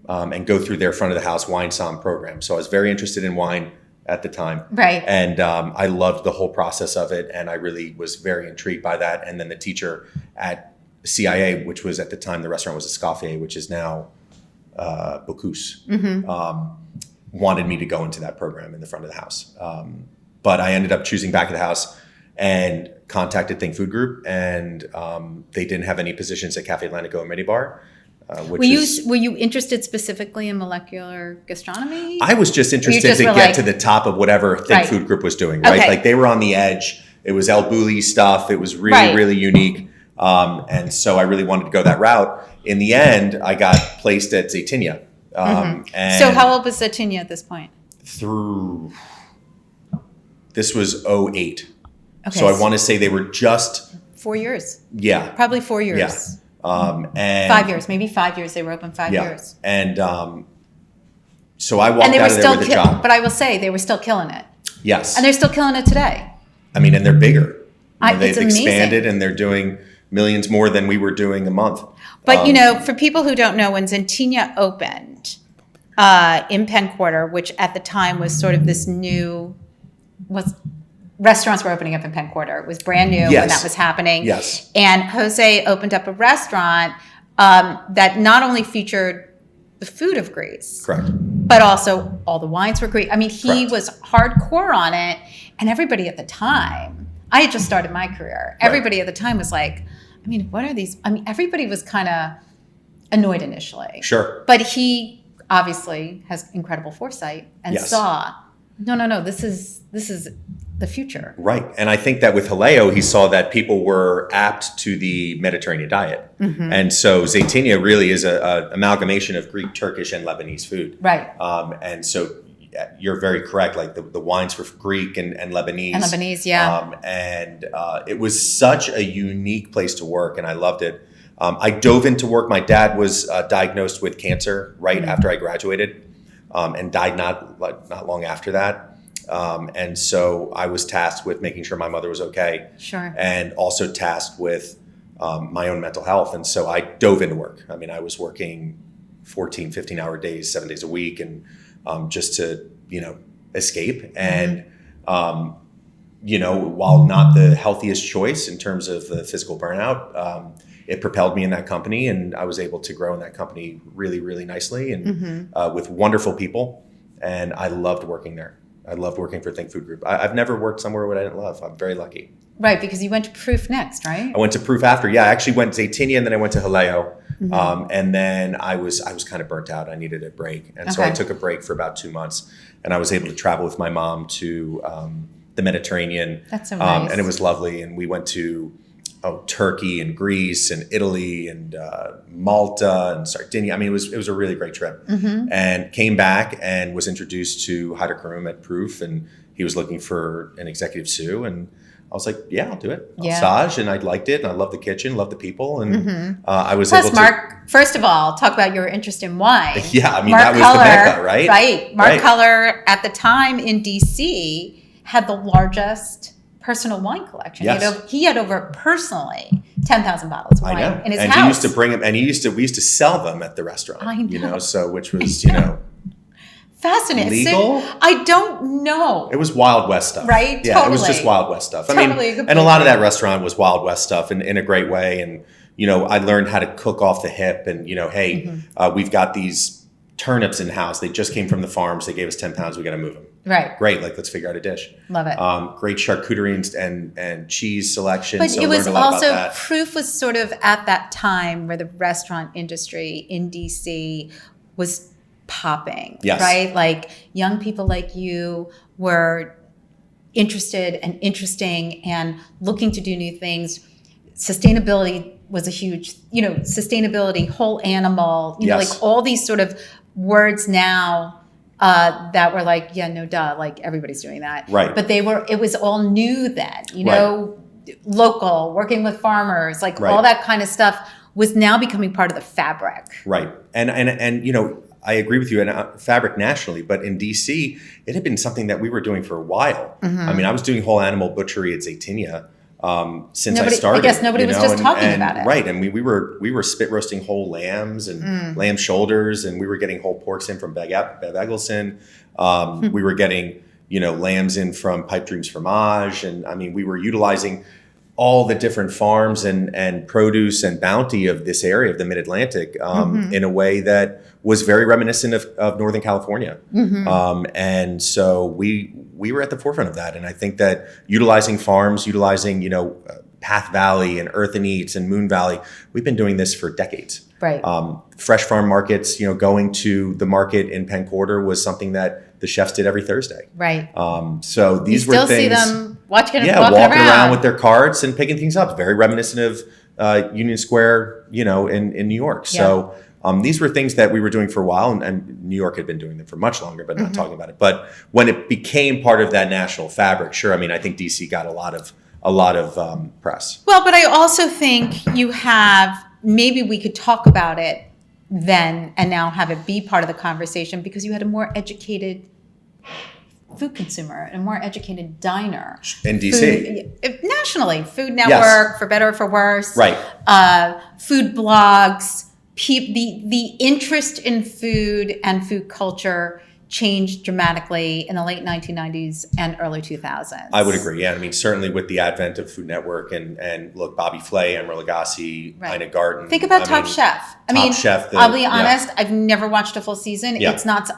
Speaker 2: and go through their front of the house wine somm program. So I was very interested in wine at the time.
Speaker 1: Right.
Speaker 2: And I loved the whole process of it. And I really was very intrigued by that. And then the teacher at CIA, which was at the time, the restaurant was Escoffier, which is now Bocuse, wanted me to go into that program in the front of the house. But I ended up choosing back of the house and contacted Think Food Group, and they didn't have any positions at Cafe Atlantico or Minibar.
Speaker 1: Were you interested specifically in molecular gastronomy?
Speaker 2: I was just interested to get to the top of whatever Think Food Group was doing, right?
Speaker 1: Okay.
Speaker 2: Like they were on the edge. It was El Bulli stuff. It was really, really unique. And so I really wanted to go that route. In the end, I got placed at Zeytinya. And
Speaker 1: so how old was Zeytinya at this point?
Speaker 2: This was 08.
Speaker 1: Okay.
Speaker 2: So I want to say they were just
Speaker 1: 4 years.
Speaker 2: Yeah.
Speaker 1: Probably 4 years.
Speaker 2: Yeah. And
Speaker 1: 5 years, maybe 5 years. They were open 5 years.
Speaker 2: And so I walked out of there with a job.
Speaker 1: But I will say they were still killing it.
Speaker 2: Yes.
Speaker 1: And they're still killing it today.
Speaker 2: I mean, and they're bigger.
Speaker 1: It's
Speaker 2: they've
Speaker 1: amazing.
Speaker 2: expanded and they're doing millions more than we were doing a month.
Speaker 1: But for people who don't know, when Zeytinya opened in Penn Quarter, which at the time was sort of this restaurants were opening up in Penn Quarter. It was brand new when that was happening.
Speaker 2: Yes.
Speaker 1: And Jose opened up a restaurant that not only featured the food of Greece,
Speaker 2: Correct.
Speaker 1: but also all the wines were Greek. I mean, he
Speaker 2: Correct.
Speaker 1: was hardcore on it, and everybody at the time, I had just started my career. Everybody at the time was like, I mean, what are these? I mean, everybody was kind of annoyed initially.
Speaker 2: Sure.
Speaker 1: But he obviously has incredible foresight and saw, no, this is the future.
Speaker 2: Right. And I think that with Jaleo, he saw that people were apt to the Mediterranean diet. Mm-hmm. And so Zeytinya really is an amalgamation of Greek, Turkish, and Lebanese food.
Speaker 1: Right.
Speaker 2: And so you're very correct. Like the wines were Greek and Lebanese.
Speaker 1: And Lebanese, yeah.
Speaker 2: And it was such a unique place to work, and I loved it. I dove into work. My dad was diagnosed with cancer right after I graduated, and died not long after that. And so I was tasked with making sure my mother was okay.
Speaker 1: Sure.
Speaker 2: And also tasked with my own mental health. And so I dove into work. I mean, I was working 14, 15-hour days, 7 days a week, and just to, escape. And, while not the healthiest choice in terms of the physical burnout, it propelled me in that company, and I was able to grow in that company really, really nicely and with wonderful people. And I loved working there. I loved working for Think Food Group. I've never worked somewhere what I didn't love. I'm very lucky.
Speaker 1: Right, because you went to Proof next, right?
Speaker 2: I went to Proof after. Yeah, I actually went to Zeytinya, and then I went to Jaleo. And then I was kind of burnt out. I needed a break. And so I took a break for about 2 months, and I was able to travel with my mom to the Mediterranean.
Speaker 1: That's so nice.
Speaker 2: And it was lovely. And we went to Turkey and Greece and Italy and Malta and Sardinia. I mean, it was a really great trip. And came back and was introduced to Haider Karoum at Proof, and he was looking for an executive sous, and I was like, yeah, I'll do it. I'll stage, and I liked it, and I loved the kitchen, loved the people, and I was able to.
Speaker 1: Mark, first of all, talk about your interest in wine.
Speaker 2: Yeah, I mean,
Speaker 1: Mark
Speaker 2: that was
Speaker 1: Culler,
Speaker 2: the mecca, right?
Speaker 1: Right. Mark Culler, at the time in D.C., had the largest personal wine collection.
Speaker 2: Yes.
Speaker 1: He had over, personally, 10,000 bottles of wine in his house.
Speaker 2: And he used to bring them, and we used to sell them at the restaurant.
Speaker 1: I know.
Speaker 2: Which was,
Speaker 1: fascinating.
Speaker 2: Legal?
Speaker 1: I don't know.
Speaker 2: It was Wild West stuff.
Speaker 1: Right?
Speaker 2: Yeah,
Speaker 1: totally.
Speaker 2: It was just Wild West stuff.
Speaker 1: Totally.
Speaker 2: And a lot of that restaurant was Wild West stuff in a great way. And, I learned how to cook off the hip and, we've got these turnips in house. They just came from the farms. They gave us 10 pounds. We got to move them.
Speaker 1: Right.
Speaker 2: Great. Let's figure out a dish.
Speaker 1: Love it.
Speaker 2: Great charcuterie and cheese selection.
Speaker 1: But
Speaker 2: so
Speaker 1: it was
Speaker 2: learned a lot
Speaker 1: also,
Speaker 2: about that.
Speaker 1: Proof was sort of at that time where the restaurant industry in DC was popping, right? Like young people like you were interested and interesting and looking to do new things. Sustainability was a huge, sustainability, whole animal, like all these sort of words now that were like, yeah, no, duh, like everybody's doing that.
Speaker 2: Right.
Speaker 1: But it was all new then, local, working with farmers, like all that kind of stuff was now becoming part of the fabric.
Speaker 2: Right. And I agree with you in fabric nationally, but in DC, it had been something that we were doing for a while. I mean, I was doing whole animal butchery at Zeytinya since I started.
Speaker 1: I guess nobody was just talking about it.
Speaker 2: Right. And we were spit roasting whole lambs and lamb shoulders, and we were getting whole porks in from Bev Eggleston. We were getting, lambs in from Pipe Dreams Fromage. And I mean, we were utilizing all the different farms and produce and bounty of this area of the Mid-Atlantic in a way that was very reminiscent of Northern California. And so we were at the forefront of that. And I think that utilizing farms, utilizing, Path Valley and Earth and Eats and Moon Valley, we've been doing this for decades.
Speaker 1: Right.
Speaker 2: Fresh farm markets, going to the market in Penn Quarter was something that the chefs did every Thursday.
Speaker 1: Right.
Speaker 2: So these were
Speaker 1: still
Speaker 2: things.
Speaker 1: see them walking
Speaker 2: around with their carts and picking things up. Very reminiscent of Union Square, in New York. So these were things that we were doing for a while, and New York had been doing them for much longer, but not talking about it. But when it became part of that national fabric, sure. I mean, I think DC got a lot of press.
Speaker 1: Well, but I also think you have, maybe we could talk about it then and now have it be part of the conversation, because you had a more educated food consumer and a more educated diner.
Speaker 2: In DC.
Speaker 1: Nationally, Food Network, for better or for worse.
Speaker 2: Right.
Speaker 1: Food blogs, the interest in food and food culture changed dramatically in the late 1990s and early 2000s.
Speaker 2: I would agree. Yeah, I mean, certainly with the advent of Food Network and look, Bobby Flay, Emeril Lagasse, Ina Garten.
Speaker 1: Think about Top Chef. I'll be honest, I've never watched a full season.
Speaker 2: Yeah.
Speaker 1: It's not,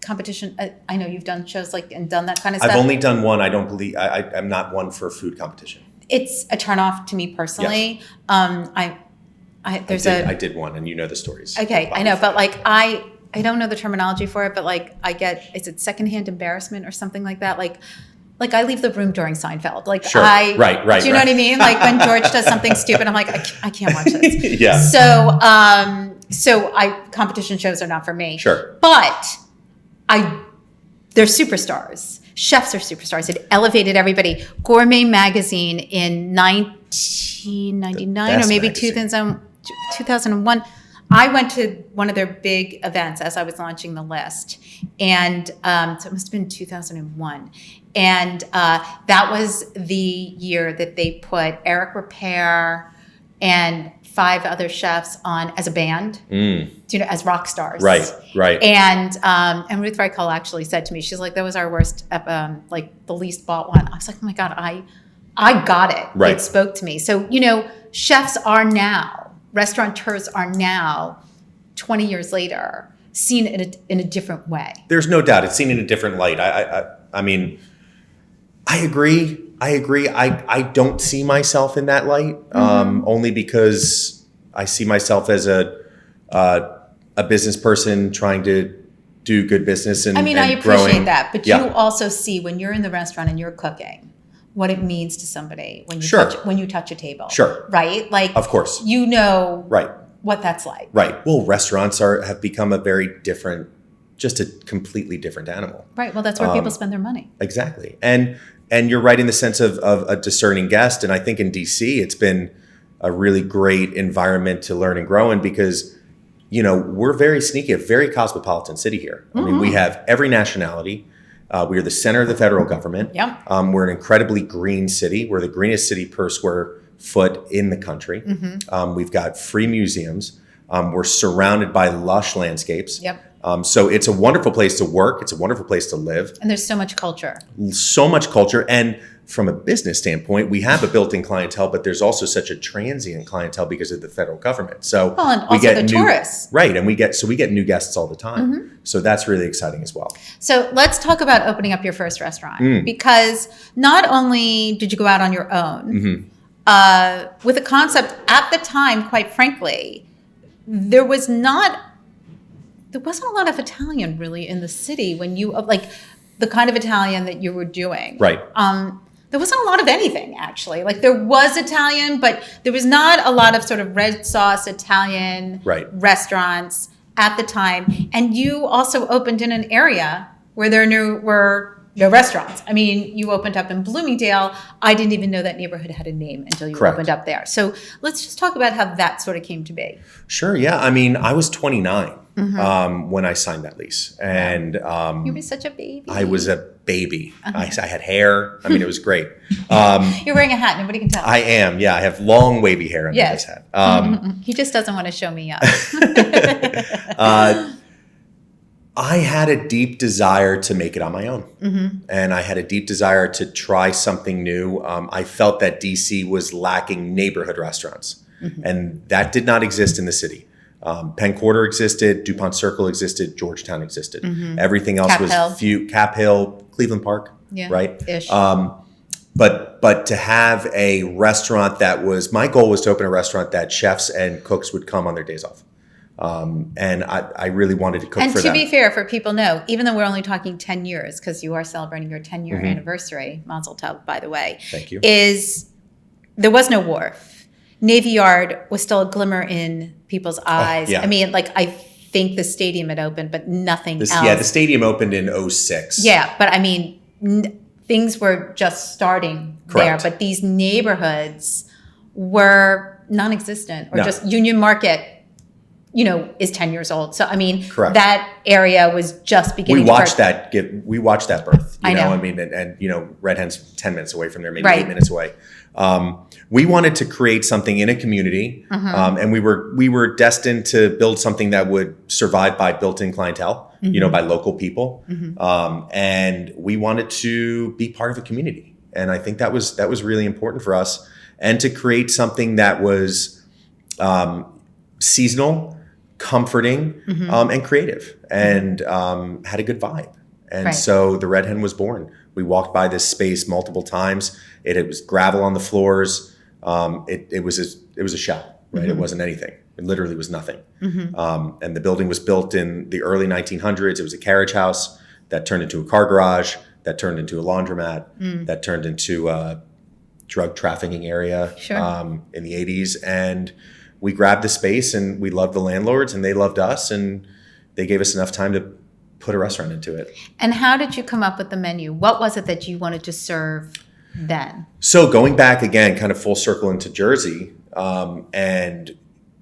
Speaker 1: competition. I know you've done shows and done that kind of stuff.
Speaker 2: I've only done one. I don't believe, I'm not one for food competition.
Speaker 1: It's a turnoff to me personally.
Speaker 2: Yes.
Speaker 1: I
Speaker 2: did one, and the stories.
Speaker 1: Okay, I know, but I don't know the terminology for it, but I get, is it secondhand embarrassment or something like that? Like I leave the room during Seinfeld.
Speaker 2: Sure. Right.
Speaker 1: Do you know what I mean? Like when George does something stupid, I'm like, I can't watch this.
Speaker 2: Yeah.
Speaker 1: So competition shows are not for me.
Speaker 2: Sure.
Speaker 1: But they're superstars. Chefs are superstars. It elevated everybody. Gourmet magazine in 1999 or maybe 2001. I went to one of their big events as I was launching the list. And so it must have been 2001. And that was the year that they put Eric Repair and 5 other chefs on as a band, as rock stars.
Speaker 2: Right.
Speaker 1: And Ruth Reichel actually said to me, she's like, that was our worst, the least bought one. I was like, oh my God, I got it.
Speaker 2: Right.
Speaker 1: It spoke to me. So, chefs are now, restaurateurs are now, 20 years later, seen in a different way. There's
Speaker 2: no doubt it's seen in a different light. I mean, I agree. I don't see myself in that light, only because I see myself as a business person trying to do good business and
Speaker 1: I appreciate
Speaker 2: growing.
Speaker 1: that, but you also see when you're in the restaurant and you're cooking, what it means to somebody when you touch a table.
Speaker 2: Sure.
Speaker 1: Right?
Speaker 2: Of course.
Speaker 1: Right. What that's like.
Speaker 2: Right. Well, restaurants have become just a completely different animal.
Speaker 1: Right. Well, that's where people spend their money.
Speaker 2: Exactly. And you're right in the sense of a discerning guest. And I think in DC, it's been a really great environment to learn and grow in because, we're very sneaky, a very cosmopolitan city here. I mean, we have every nationality. We are the center of the federal government.
Speaker 1: Yep.
Speaker 2: We're an incredibly green city. We're the greenest city per square foot in the country. We've got free museums. We're surrounded by lush landscapes.
Speaker 1: Yep.
Speaker 2: So it's a wonderful place to work. It's a wonderful place to live.
Speaker 1: And there's so much culture.
Speaker 2: And from a business standpoint, we have a built-in clientele, but there's also such a transient clientele because of the federal government. So
Speaker 1: and also we get tourists.
Speaker 2: Right. And we get new guests all the time. So that's really exciting as well.
Speaker 1: So let's talk about opening up your first restaurant, because not only did you go out on your own, with a concept at the time, quite frankly, there wasn't a lot of Italian really in the city when you the kind of Italian that you were doing.
Speaker 2: Right.
Speaker 1: There wasn't a lot of anything actually. There was Italian, but there was not a lot of sort of red sauce Italian restaurants at the time. And you also opened in an area where there were no restaurants. I mean, you opened up in Bloomingdale. I didn't even know that neighborhood had a name until you opened up there. So let's just talk about how that sort of came to be.
Speaker 2: Sure. Yeah. I mean, I was 29 when I signed that lease, and
Speaker 1: you were such a baby.
Speaker 2: I was a baby. I had hair. I mean, it was great.
Speaker 1: You're wearing a hat. Nobody can tell.
Speaker 2: I am. Yeah. I have long wavy hair under this hat.
Speaker 1: He just doesn't want to show me up.
Speaker 2: I had a deep desire to make it on my own. And I had a deep desire to try something new. I felt that DC was lacking neighborhood restaurants. And that did not exist in the city. Penn Quarter existed, DuPont Circle existed, Georgetown existed. Everything else
Speaker 1: Cap
Speaker 2: was
Speaker 1: Hill.
Speaker 2: Cap Hill, Cleveland Park, right?
Speaker 1: Ish.
Speaker 2: But to have a restaurant my goal was to open a restaurant that chefs and cooks would come on their days off. And I really wanted to cook for them.
Speaker 1: And to be fair, for people know, even though we're only talking 10 years, because you are celebrating your 10-year anniversary, Mazel Tov, by the way.
Speaker 2: Thank you.
Speaker 1: There was no wharf. Navy Yard was still a glimmer in people's eyes.
Speaker 2: yeah.
Speaker 1: I mean, I think the stadium had opened, but nothing else.
Speaker 2: Yeah, the stadium opened in 2006.
Speaker 1: Yeah, but I mean, things were just starting
Speaker 2: Correct.
Speaker 1: there. But these neighborhoods were non-existent, or
Speaker 2: No.
Speaker 1: just Union Market, is 10 years old. So, I mean,
Speaker 2: Correct.
Speaker 1: that area was just beginning
Speaker 2: We watched that birth.
Speaker 1: I know.
Speaker 2: I mean, and Red Hen's 10 minutes away from there, maybe
Speaker 1: Right.
Speaker 2: 8 minutes away. We wanted to create something in a community, and we were destined to build something that would survive by built-in clientele, by local people, and we wanted to be part of a community. And I think that was really important for us, and to create something that was seasonal, comforting, and creative, and had a good vibe. And
Speaker 1: Right.
Speaker 2: so the Red Hen was born. We walked by this space multiple times. It was gravel on the floors. It was a shell, right? It wasn't anything. It literally was nothing. And the building was built in the early 1900s. It was a carriage house that turned into a car garage, that turned into a laundromat, that turned into a drug trafficking area in the 80s. And we grabbed the space, and we loved the landlords, and they loved us, and they gave us enough time to put a restaurant into it.
Speaker 1: And how did you come up with the menu? What was it that you wanted to serve then?
Speaker 2: So going back again, kind of full circle into Jersey, and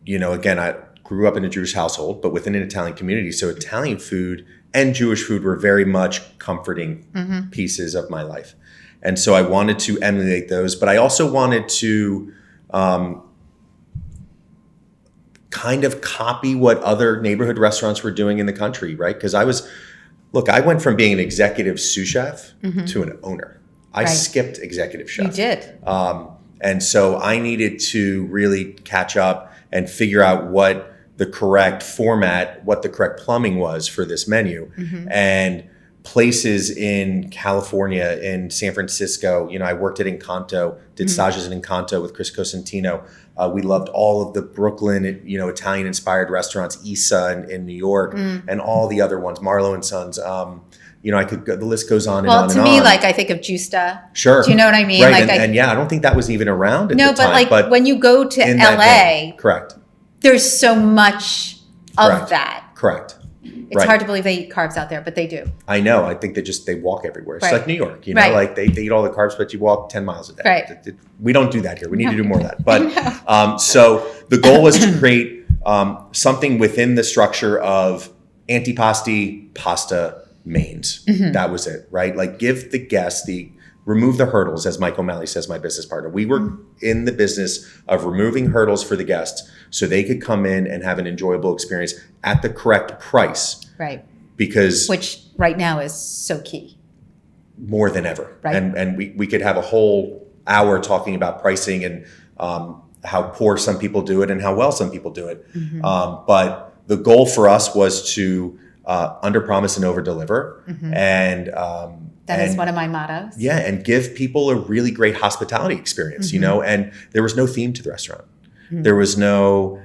Speaker 2: again, I grew up in a Jewish household, but within an Italian community. So Italian food and Jewish food were very much comforting pieces of my life. And so I wanted to emulate those, but I also wanted to kind of copy what other neighborhood restaurants were doing in the country, right? Because I went from being an executive sous chef to an owner. I skipped executive chef.
Speaker 1: You did.
Speaker 2: And so I needed to really catch up and figure out what the correct format, what the correct plumbing was for this menu. And places in California, in San Francisco, I worked at Encanto, did stages at Encanto with Chris Cosentino. We loved all of the Brooklyn, Italian-inspired restaurants, Issa in New York, and all the other ones, Marlowe and Sons. I could go, the list goes on and on and on.
Speaker 1: Well, to me, I think of Justa.
Speaker 2: Sure.
Speaker 1: Do you know what I mean?
Speaker 2: Right, and I don't think that was even around at the time.
Speaker 1: But when you go to LA,
Speaker 2: correct.
Speaker 1: There's so much of that.
Speaker 2: Correct.
Speaker 1: It's hard to believe they eat carbs out there, but they do.
Speaker 2: I know. I think they walk everywhere. It's like New York, they eat all the carbs, but you walk 10 miles a day.
Speaker 1: Right.
Speaker 2: We don't do that here. We need to do more of that. But so the goal was to create something within the structure of antipasti, pasta, mains. That was it, right? Give the guests remove the hurdles, as Mike O'Malley says, my business partner. We were in the business of removing hurdles for the guests so they could come in and have an enjoyable experience at the correct price.
Speaker 1: Right.
Speaker 2: Which
Speaker 1: right now is so key.
Speaker 2: More than ever.
Speaker 1: Right.
Speaker 2: And we could have a whole hour talking about pricing and how poor some people do it and how well some people do it. But the goal for us was to under-promise and over-deliver. And
Speaker 1: that is one of my mottos.
Speaker 2: Yeah, and give people a really great hospitality experience, and there was no theme to the restaurant. There was no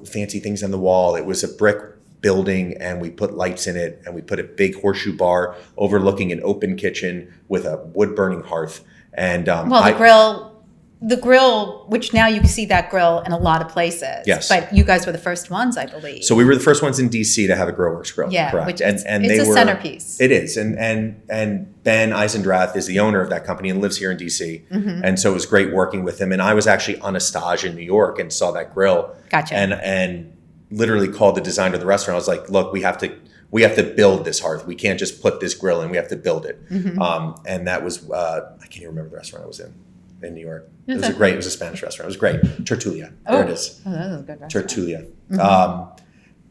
Speaker 2: fancy things on the wall. It was a brick building, and we put lights in it, and we put a big horseshoe bar overlooking an open kitchen with a wood-burning hearth. And the grill, which now you can see that grill in a lot of places. Yes.
Speaker 1: But you guys were the first ones, I believe.
Speaker 2: So we were the first ones in DC to have a Grillworks grill.
Speaker 1: Yeah,
Speaker 2: correct.
Speaker 1: Which
Speaker 2: and
Speaker 1: it's a centerpiece.
Speaker 2: It is. And Ben Eisendrath is the owner of that company and lives here in DC. And so it was great working with him. And I was actually on a stage in New York and saw that grill.
Speaker 1: Gotcha.
Speaker 2: And literally called the designer of the restaurant. I was like, look, we have to build this hearth. We can't just put this grill in. We have to build it. And that was I can't even remember the restaurant I was in New York. It was a Spanish restaurant. It was great. Tertulia. There it is.
Speaker 1: Oh, that was a good restaurant.
Speaker 2: Tertulia.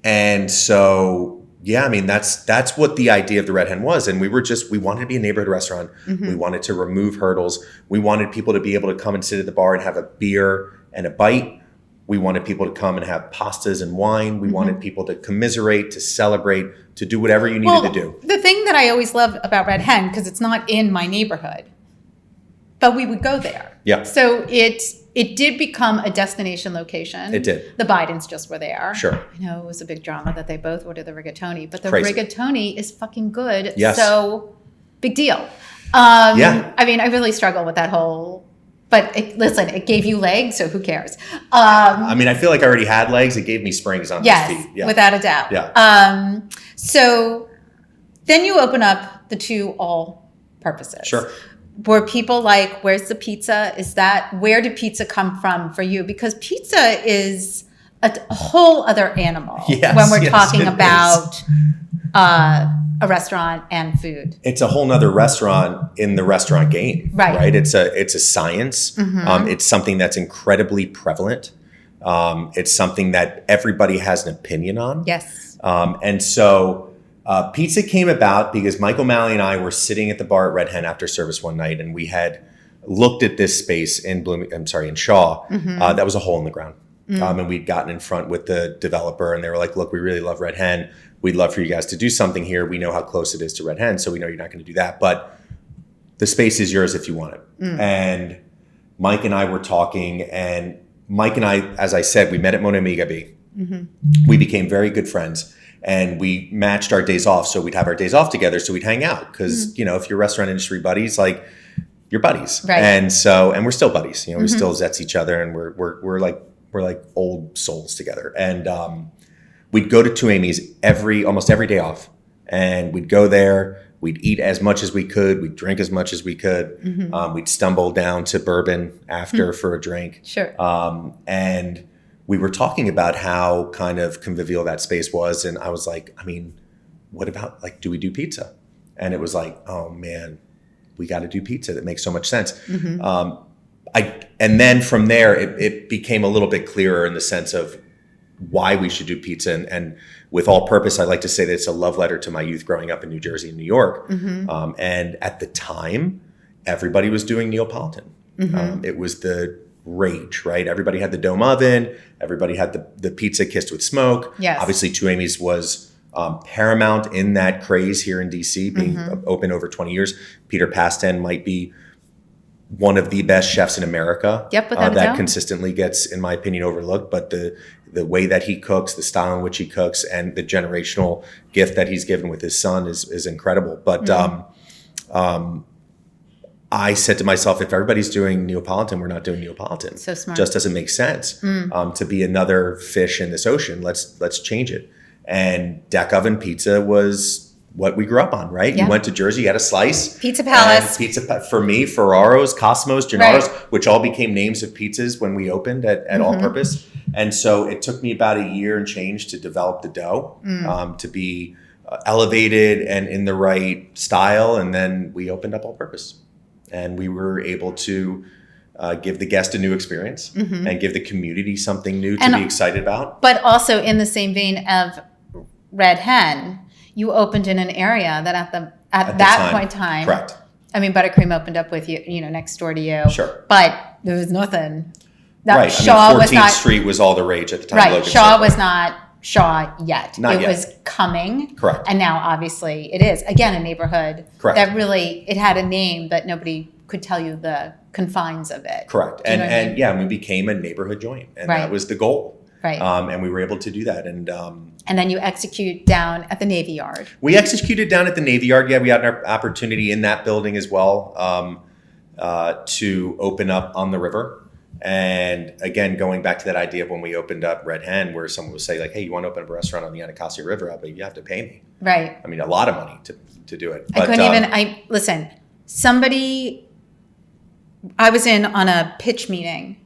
Speaker 2: And so, yeah, I mean, that's what the idea of the Red Hen was. And we wanted to be a neighborhood restaurant. We wanted to remove hurdles. We wanted people to be able to come and sit at the bar and have a beer and a bite. We wanted people to come and have pastas and wine. We wanted people to commiserate, to celebrate, to do whatever you needed to do.
Speaker 1: The thing that I always loved about Red Hen, because it's not in my neighborhood, but we would go there.
Speaker 2: Yeah.
Speaker 1: So it did become a destination location.
Speaker 2: It did.
Speaker 1: The Bidens just were there.
Speaker 2: Sure.
Speaker 1: I know it was a big drama that they both ordered the rigatoni, but the
Speaker 2: Crazy.
Speaker 1: rigatoni is fucking good.
Speaker 2: Yes.
Speaker 1: So big deal.
Speaker 2: Yeah.
Speaker 1: I mean, I really struggle with that whole, but listen, it gave you legs, so who cares?
Speaker 2: I mean, I feel like I already had legs. It gave me springs on
Speaker 1: Yes,
Speaker 2: my feet. Yeah.
Speaker 1: without a doubt.
Speaker 2: Yeah.
Speaker 1: So then you open up the two all-purposes.
Speaker 2: Sure.
Speaker 1: Were people like, where's the pizza? Where did pizza come from for you? Because pizza is a whole other animal
Speaker 2: Yes,
Speaker 1: when we're
Speaker 2: yes,
Speaker 1: talking
Speaker 2: it
Speaker 1: about a restaurant and food.
Speaker 2: It's a whole nother restaurant in the restaurant game,
Speaker 1: Right.
Speaker 2: It's a science. It's something that's incredibly prevalent. It's something that everybody has an opinion on.
Speaker 1: Yes.
Speaker 2: And so pizza came about because Mike O'Malley and I were sitting at the bar at Red Hen after service one night, and we had looked at this space in Shaw. That was a hole in the ground. And we'd gotten in front with the developer, and they were like, look, we really love Red Hen. We'd love for you guys to do something here. We know how close it is to Red Hen, so we know you're not going to do that. But the space is yours if you want it. And Mike and I were talking, and Mike and I, as I said, we met at Mon Amiga B. We became very good friends. And we matched our days off. So we'd have our days off together. So we'd hang out. Because, if you're restaurant industry buddies, like you're buddies.
Speaker 1: Right.
Speaker 2: And we're still buddies. We still zets each other, and we're like old souls together. And we'd go to Tuami's almost every day off. And we'd go there. We'd eat as much as we could. We'd drink as much as we could. We'd stumble down to bourbon after for a drink.
Speaker 1: Sure.
Speaker 2: And we were talking about how kind of convivial that space was. And I was like, I mean, what about, do we do pizza? And it was like, oh man, we got to do pizza. That makes so much sense. And then from there, it became a little bit clearer in the sense of why we should do pizza. And with all purpose, I like to say that it's a love letter to my youth growing up in New Jersey and New York. And at the time, everybody was doing Neapolitan. It was the rage, right? Everybody had the dome oven. Everybody had the pizza kissed with smoke.
Speaker 1: Yes.
Speaker 2: Obviously, Tuami's was paramount in that craze here in DC, being open over 20 years. Peter Paston might be one of the best chefs in America.
Speaker 1: Yep, without a
Speaker 2: that
Speaker 1: doubt.
Speaker 2: consistently gets, in my opinion, overlooked. But the way that he cooks, the style in which he cooks, and the generational gift that he's given with his son is incredible. But I said to myself, if everybody's doing Neapolitan, we're not doing Neapolitan.
Speaker 1: So smart.
Speaker 2: Just doesn't make sense to be another fish in this ocean. Let's change it. And deck oven pizza was what we grew up on, right?
Speaker 1: Yeah.
Speaker 2: You went to Jersey, you had a slice.
Speaker 1: Pizza Palace.
Speaker 2: For me, Ferraro's, Cosmos, Gennaro's,
Speaker 1: Right.
Speaker 2: which all became names of pizzas when we opened at All Purpose. And so it took me about a year and change to develop the dough, to be elevated and in the right style. And then we opened up All Purpose. And we were able to give the guest a new experience and give the community something new to be excited about.
Speaker 1: But also in the same vein of Red Hen, you opened in an area that at that point in time,
Speaker 2: correct.
Speaker 1: I mean, Buttercream opened up with you, next door to you.
Speaker 2: Sure.
Speaker 1: But there was nothing.
Speaker 2: Right.
Speaker 1: Shaw
Speaker 2: 14th
Speaker 1: was not
Speaker 2: Street was all the rage at the time.
Speaker 1: right.
Speaker 2: Logan
Speaker 1: Shaw
Speaker 2: Circle.
Speaker 1: was not Shaw yet.
Speaker 2: Not
Speaker 1: it
Speaker 2: yet.
Speaker 1: was coming.
Speaker 2: Correct.
Speaker 1: And now obviously it is. Again, a neighborhood
Speaker 2: Correct.
Speaker 1: that really, it had a name, but nobody could tell you the confines of it.
Speaker 2: Correct.
Speaker 1: Do you know what I mean?
Speaker 2: We became a neighborhood joint. And
Speaker 1: Right.
Speaker 2: that was the goal.
Speaker 1: Right.
Speaker 2: And we were able to do that.
Speaker 1: And then you execute down at the Navy Yard.
Speaker 2: We executed down at the Navy Yard. Yeah, we had an opportunity in that building as well to open up on the river. And again, going back to that idea of when we opened up Red Hen, where someone would say like, hey, you want to open up a restaurant on the Anacostia River? I'll be, you have to pay me.
Speaker 1: Right.
Speaker 2: I mean, a lot of money to do it.
Speaker 1: I couldn't even, listen, I was in on a pitch meeting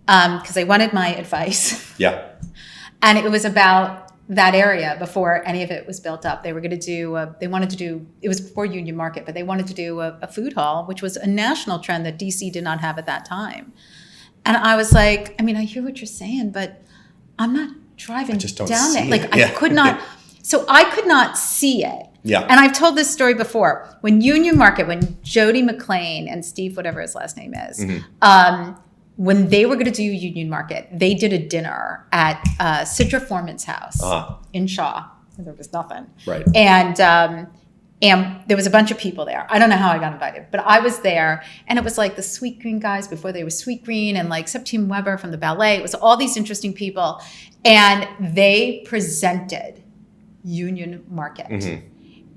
Speaker 1: because they wanted my advice.
Speaker 2: Yeah.
Speaker 1: And it was about that area before any of it was built up. They were going to do, it was before Union Market, but they wanted to do a food hall, which was a national trend that DC did not have at that time. And I was like, I mean, I hear what you're saying, but I'm not driving
Speaker 2: just don't
Speaker 1: down
Speaker 2: see
Speaker 1: there.
Speaker 2: it.
Speaker 1: Like I could not, so I could not see it.
Speaker 2: Yeah.
Speaker 1: And I've told this story before. When Union Market, when Jody McLean and Steve, whatever his last name is, when they were going to do Union Market, they did a dinner at Sidra Foreman's house in Shaw. There was nothing.
Speaker 2: Right.
Speaker 1: And there was a bunch of people there. I don't know how I got invited, but I was there. And it was like the Sweet Green guys before they were Sweet Green, and like Septime Weber from the ballet. It was all these interesting people. And they presented Union Market.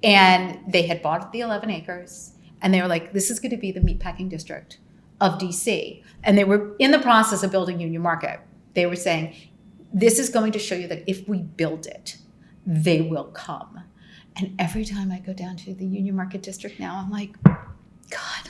Speaker 1: And they had bought the 11 acres. And they were like, this is going to be the meatpacking district of DC. And they were in the process of building Union Market. They were saying, this is going to show you that if we build it, they will come. And every time I go down to the Union Market district now, I'm like, God,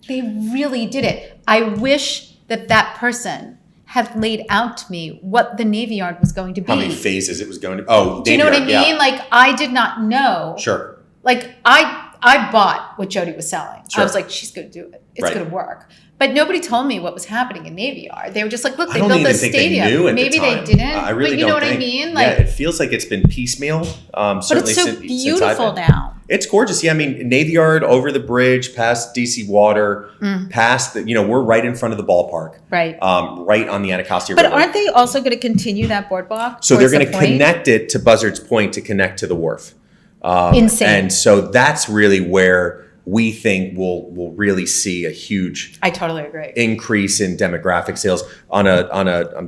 Speaker 1: they really did it. I wish that person had laid out to me what the Navy Yard was going to be.
Speaker 2: How many phases it was going to. Oh,
Speaker 1: do you know what I mean?
Speaker 2: Yeah.
Speaker 1: Like, I did not know.
Speaker 2: Sure.
Speaker 1: Like, I bought what Jody was selling.
Speaker 2: Sure.
Speaker 1: I was like, she's going to do it. It's going to work. But nobody told me what was happening in Navy Yard. They were just like, look, they built this stadium.
Speaker 2: They knew at
Speaker 1: Maybe
Speaker 2: the time.
Speaker 1: they didn't.
Speaker 2: I really
Speaker 1: but you
Speaker 2: don't
Speaker 1: know what
Speaker 2: think.
Speaker 1: I mean? Like,
Speaker 2: yeah, it feels like it's been piecemeal.
Speaker 1: But it's so beautiful now.
Speaker 2: It's gorgeous. Yeah, I mean, Navy Yard, over the bridge, past DC Water, past the, we're right in front of the ballpark.
Speaker 1: Right.
Speaker 2: Right on the Anacostia
Speaker 1: But
Speaker 2: River.
Speaker 1: aren't they also going to continue that boardwalk?
Speaker 2: So they're going to
Speaker 1: the point?
Speaker 2: connect it to Buzzard's Point to connect to the wharf.
Speaker 1: Insane.
Speaker 2: And so that's really where we think we'll really see a huge
Speaker 1: I totally agree.
Speaker 2: increase in demographic sales on a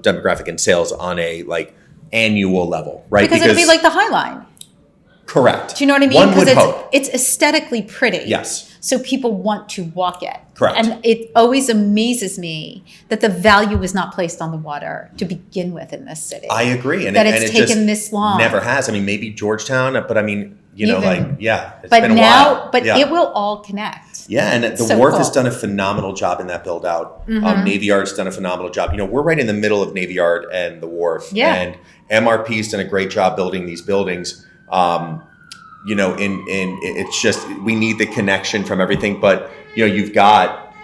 Speaker 2: demographic and sales on a like annual level, right?
Speaker 1: Because it'll be like the High Line.
Speaker 2: Correct.
Speaker 1: Do you know what I mean?
Speaker 2: One would
Speaker 1: Because
Speaker 2: hope.
Speaker 1: it's aesthetically pretty.
Speaker 2: Yes.
Speaker 1: So people want to walk it.
Speaker 2: Correct.
Speaker 1: And it always amazes me that the value is not placed on the water to begin with in this city.
Speaker 2: I agree. And
Speaker 1: that
Speaker 2: it
Speaker 1: it's
Speaker 2: just
Speaker 1: taken this long.
Speaker 2: Never has. I mean, maybe Georgetown, but I mean, it's
Speaker 1: but
Speaker 2: been a
Speaker 1: now,
Speaker 2: while.
Speaker 1: but
Speaker 2: Yeah.
Speaker 1: it will all connect.
Speaker 2: Yeah, and the
Speaker 1: So
Speaker 2: Wharf
Speaker 1: cool.
Speaker 2: has done a phenomenal job in that build out. Navy Yard's done a phenomenal job. We're right in the middle of Navy Yard and the Wharf.
Speaker 1: Yeah.
Speaker 2: And MRP's done a great job building these buildings. It's just we need the connection from everything. But you've got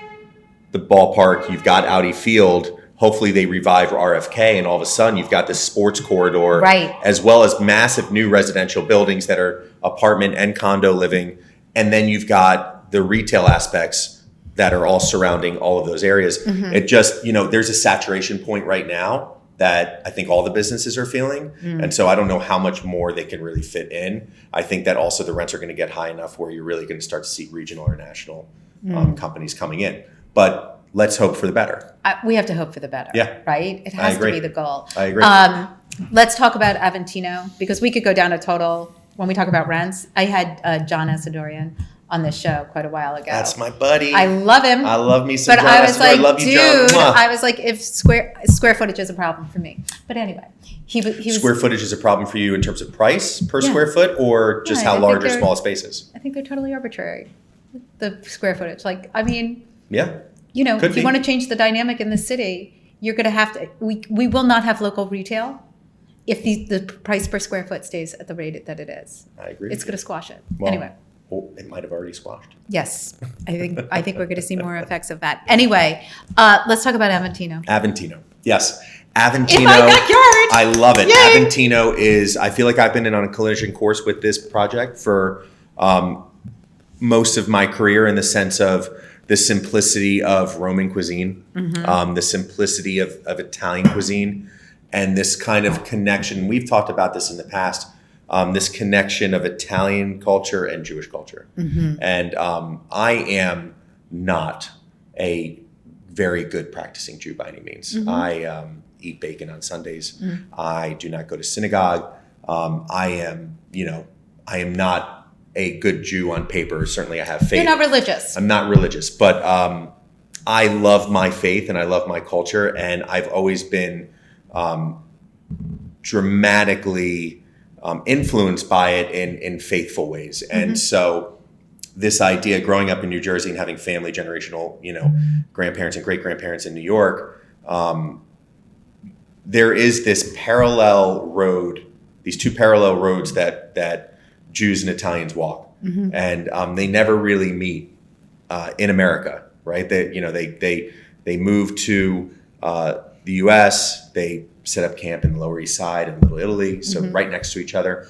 Speaker 2: the ballpark, you've got Audi Field. Hopefully they revive RFK, and all of a sudden you've got this sports corridor,
Speaker 1: Right.
Speaker 2: as well as massive new residential buildings that are apartment and condo living, and then you've got the retail aspects that are all surrounding all of those areas. It just there's a saturation point right now that I think all the businesses are feeling, and so I don't know how much more they can really fit in. I think that also the rents are going to get high enough where you're really going to start to see regional or national companies coming in, but. Let's hope for the better.
Speaker 1: We have to hope for the better.
Speaker 2: Yeah.
Speaker 1: Right? It has to be the goal.
Speaker 2: I agree.
Speaker 1: Let's talk about Aventino, because we could go down a total, when we talk about rents. I had John Asadorian on this show quite a while ago.
Speaker 2: That's my buddy.
Speaker 1: I love him.
Speaker 2: I love me some
Speaker 1: But
Speaker 2: John
Speaker 1: I was
Speaker 2: Asadorian.
Speaker 1: like,
Speaker 2: Love you,
Speaker 1: dude,
Speaker 2: John. Mwah.
Speaker 1: I was like, if square footage is a problem for me. But anyway, he was.
Speaker 2: Square footage is a problem for you in terms of price per
Speaker 1: Yeah.
Speaker 2: square foot, or just
Speaker 1: Yeah,
Speaker 2: how
Speaker 1: I
Speaker 2: large
Speaker 1: think
Speaker 2: or small spaces?
Speaker 1: I think they're totally arbitrary, the square footage. Like, I mean,
Speaker 2: Yeah.
Speaker 1: if you
Speaker 2: be.
Speaker 1: want to change the dynamic in the city, you're going to have to. We will not have local retail if the price per square foot stays at the rate that it is.
Speaker 2: I agree.
Speaker 1: It's going to squash it.
Speaker 2: Well,
Speaker 1: Anyway.
Speaker 2: Well, it might have already squashed.
Speaker 1: Yes, I think we're going to see more effects of that. Anyway, let's talk about Aventino.
Speaker 2: Aventino. Yes. Aventino.
Speaker 1: In my backyard.
Speaker 2: I love it.
Speaker 1: Yay.
Speaker 2: Aventino is, I feel like I've been in on a culinary course with this project for most of my career, in the sense of the simplicity of Roman cuisine, the simplicity of Italian cuisine, and this kind of connection. We've talked about this in the past, this connection of Italian culture and Jewish culture. And I am not a very good practicing Jew by any means. I eat bacon on Sundays. I do not go to synagogue. I am not a good Jew on paper. Certainly I have faith.
Speaker 1: You're not religious.
Speaker 2: I'm not religious, but I love my faith and I love my culture, and I've always been dramatically influenced by it in faithful ways. And so this idea, growing up in New Jersey and having family, generational, grandparents and great grandparents in New York, there is this parallel road, these two parallel roads that Jews and Italians walk, and they never really meet in America, right? They moved to the the U.S., they set up camp in the Lower East Side and Little Italy, so right next to each other.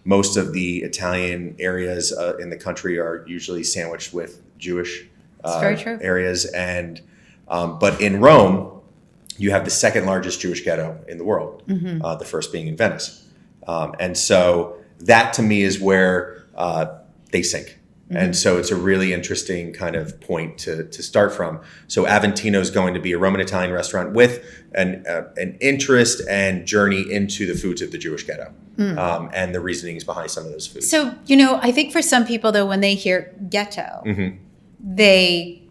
Speaker 2: Most of the Italian areas in the country are usually sandwiched with Jewish
Speaker 1: very true.
Speaker 2: areas, and but in Rome, you have the second largest Jewish ghetto in the world, the first being in Venice, and so that to me is where they sink. And so it's a really interesting kind of point to start from. So Aventino is going to be a Roman Italian restaurant with an interest and journey into the foods of the Jewish ghetto and the reasonings behind some of those foods.
Speaker 1: So, I think for some people, though, when they hear ghetto, they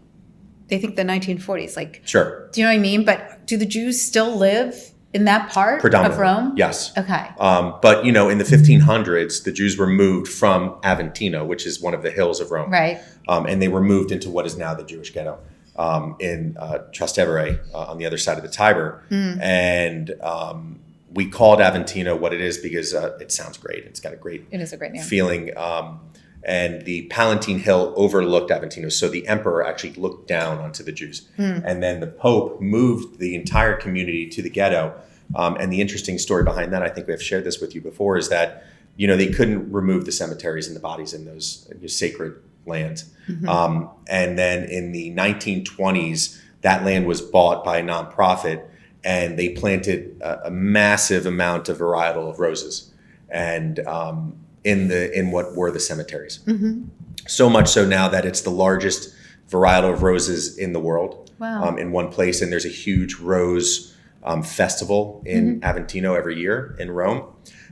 Speaker 1: think the 1940s. Like,
Speaker 2: sure.
Speaker 1: Do you know what I mean? But do the Jews still live in that part of Rome?
Speaker 2: Yes.
Speaker 1: Okay.
Speaker 2: But, in the 1500s, the Jews were moved from Aventino, which is one of the hills of Rome.
Speaker 1: Right.
Speaker 2: And they were moved into what is now the Jewish ghetto in Trastevere on the other side of the Tiber. And we called Aventino what it is because it sounds great. It's got it is a great name. Feeling. And the Palatine Hill overlooked Aventino. So the emperor actually looked down onto the Jews. And then the Pope moved the entire community to the ghetto. And the interesting story behind that, I think we've shared this with you before, is that, they couldn't remove the cemeteries and the bodies in those sacred lands. And then in the 1920s, that land was bought by a nonprofit, and they planted a massive amount of varietal of roses. And in what were the cemeteries. So much so now that it's the largest varietal of roses in the world.
Speaker 1: Wow.
Speaker 2: In one place. And there's a huge rose festival in Aventino every year in Rome.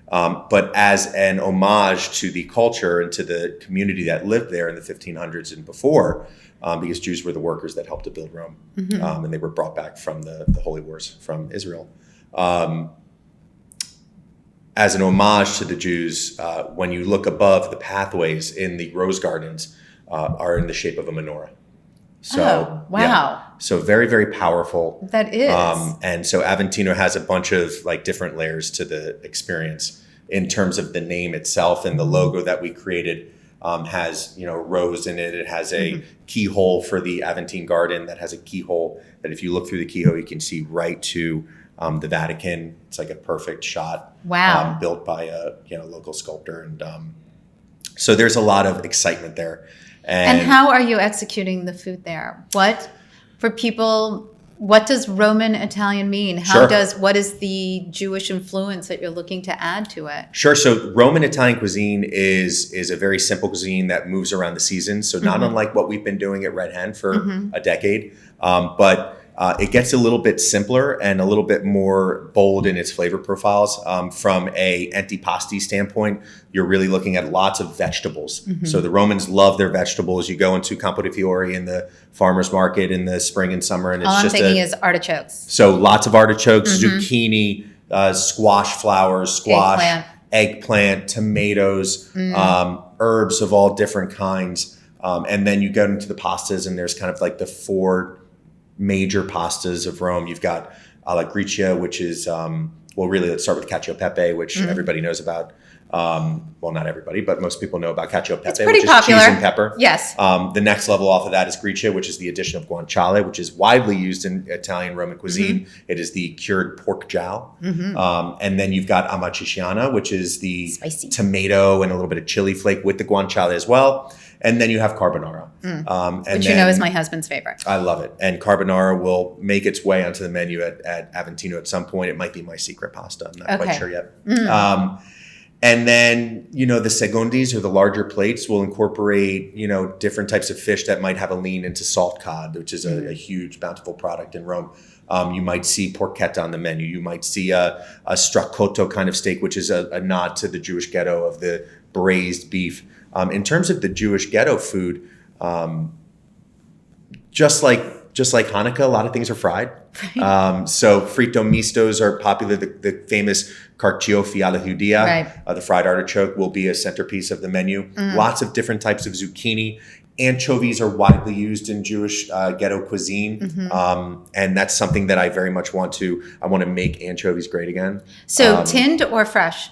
Speaker 2: But as an homage to the culture and to the community that lived there in the 1500s and before, because Jews were the workers that helped to build Rome. And they were brought back from the Holy Wars from Israel. As an homage to the Jews, when you look above, the pathways in the rose gardens are in the shape of a menorah. So,
Speaker 1: wow.
Speaker 2: Yeah. So very, very powerful.
Speaker 1: That is.
Speaker 2: And so Aventino has a bunch of different layers to the experience in terms of the name itself, and the logo that we created has, rose in it. It has a keyhole for the Aventine garden that has a keyhole that if you look through the keyhole, you can see right to the Vatican. It's like a perfect shot.
Speaker 1: Wow.
Speaker 2: Built by a local sculptor, and so there's a lot of excitement there.
Speaker 1: And how are you executing the food there? What does Roman Italian mean? What is the Jewish influence that you're looking to add to it?
Speaker 2: Sure. So Roman Italian cuisine is a very simple cuisine that moves around the seasons. So not unlike what we've been doing at Red Hen for a decade, but it gets a little bit simpler and a little bit more bold in its flavor profiles. From a antipasti standpoint, you're really looking at lots of vegetables. So the Romans love their vegetables. You go into Campo di Fiori in the farmer's market in the spring and summer, and it's
Speaker 1: all I'm thinking is artichokes.
Speaker 2: So lots of artichokes, zucchini, squash flowers, eggplant, tomatoes, herbs of all different kinds. And then you go into the pastas, and there's kind of the four major pastas of Rome. You've got alla gricia, which is, really, let's start with cacio e pepe, which everybody knows about. Well, not everybody, but most people know about cacio e pepe,
Speaker 1: it's pretty
Speaker 2: which
Speaker 1: popular.
Speaker 2: is cheese and pepper.
Speaker 1: Yes.
Speaker 2: The next level off of that is gricia, which is the addition of guanciale, which is widely used in Italian Roman cuisine. It is the cured pork jowl. And then you've got amatriciana, which is the
Speaker 1: spicy
Speaker 2: tomato and a little bit of chili flake with the guanciale as well. And then you have carbonara.
Speaker 1: Which is my husband's favorite.
Speaker 2: I love it. And carbonara will make its way onto the menu at Aventino at some point. It might be my secret pasta. I'm not quite sure yet. And then, the segundis, or the larger plates, will incorporate, different types of fish that might have a lean into salt cod, which is a huge, bountiful product in Rome. You might see porchetta on the menu. You might see a stracotto kind of steak, which is a nod to the Jewish ghetto of the braised beef. In terms of the Jewish ghetto food, just like Hanukkah, a lot of things are fried. So fritto mistos are popular. The famous carciofi alla judea, the fried artichoke, will be a centerpiece of the menu. Lots of different types of zucchini. Anchovies are widely used in Jewish ghetto cuisine, and that's something that I very much want to make anchovies great again.
Speaker 1: So tinned or fresh?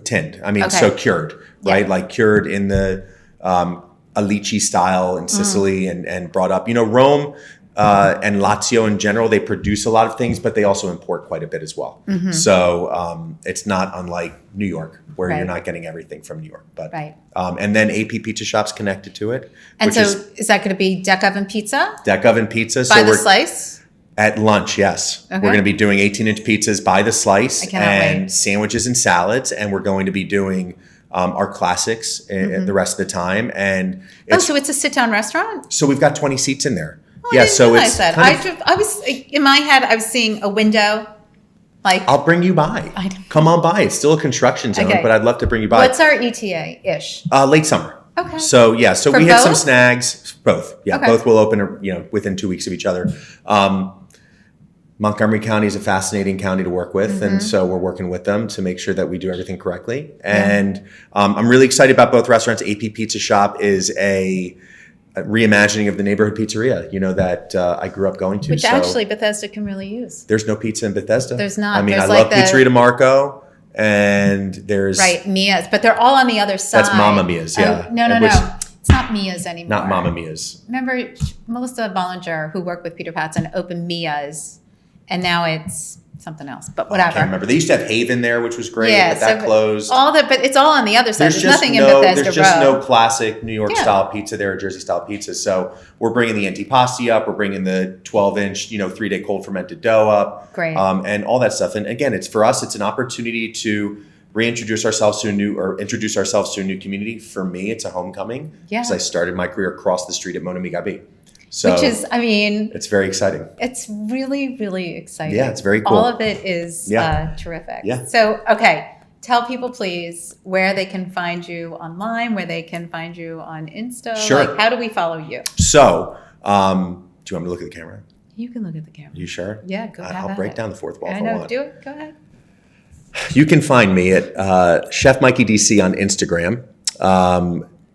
Speaker 2: Tinned. So cured, right?
Speaker 1: Yeah.
Speaker 2: Like cured in the alici style in Sicily and brought up. Rome, and Lazio in general, they produce a lot of things, but they also import quite a bit as well. So it's not unlike New York, where you're not getting everything from New York. But and then AP Pizza Shop's connected to it.
Speaker 1: And so is that going to be deck oven pizza?
Speaker 2: Deck oven pizza.
Speaker 1: By the slice?
Speaker 2: At lunch, yes. We're going to be doing 18-inch pizzas by the slice and
Speaker 1: wait.
Speaker 2: sandwiches and salads. And we're going to be doing our classics the rest of the time. And
Speaker 1: so it's a sit-down restaurant?
Speaker 2: So we've got 20 seats in there.
Speaker 1: Oh, yeah, I didn't realize that. I was in my head. I was seeing a window. Like
Speaker 2: I'll bring you by. Come on by. It's still a construction zone, but I'd love to bring you by.
Speaker 1: What's our ETA-ish?
Speaker 2: Late summer.
Speaker 1: Okay.
Speaker 2: So yeah, so
Speaker 1: For
Speaker 2: we hit
Speaker 1: both?
Speaker 2: some snags. Both. Yeah, both will open. Within 2 weeks of each other. Montgomery County is a fascinating county to work with, and so we're working with them to make sure that we do everything correctly. And I'm really excited about both restaurants. AP Pizza Shop is a reimagining of the neighborhood pizzeria, that I grew up going to.
Speaker 1: Which actually Bethesda can really use.
Speaker 2: There's no pizza in Bethesda.
Speaker 1: There's not.
Speaker 2: I mean,
Speaker 1: there's
Speaker 2: I love Pizzeria DeMarco, and there's...
Speaker 1: Right, Mia's, but they're all on the other side.
Speaker 2: That's Mamma Mia's, yeah.
Speaker 1: No. It's not Mia's anymore.
Speaker 2: Not Mamma Mia's.
Speaker 1: Remember Melissa Bollinger, who worked with Peter Patson, opened Mia's, and now it's something else, but whatever.
Speaker 2: I can't remember. They used to have Haven there, which was great, but that closed.
Speaker 1: But it's all on the other side. There's nothing in Bethesda
Speaker 2: There's just no classic New York style pizza there, or Jersey style pizza. So we're bringing the antipasti up. We're bringing the 12-inch, 3-day cold fermented dough up.
Speaker 1: Great.
Speaker 2: And all that stuff. And again, it's for us, it's an opportunity to introduce ourselves to a new community. For me, it's a homecoming.
Speaker 1: Yeah.
Speaker 2: Because I started my career across the street at Monami Gabi. So
Speaker 1: which is,
Speaker 2: it's very exciting.
Speaker 1: It's really, really exciting.
Speaker 2: Yeah, it's very cool.
Speaker 1: All of it is terrific.
Speaker 2: Yeah.
Speaker 1: So, tell people, please, where they can find you online, where they can find you on Insta.
Speaker 2: Sure.
Speaker 1: How do we follow you?
Speaker 2: So, do you want me to look at the camera?
Speaker 1: You can look at the camera.
Speaker 2: You sure?
Speaker 1: Yeah, go ahead.
Speaker 2: I'll break down the fourth wall
Speaker 1: I
Speaker 2: if
Speaker 1: know.
Speaker 2: I want.
Speaker 1: Do it. Go ahead.
Speaker 2: You can find me at Chef Mikey DC on Instagram.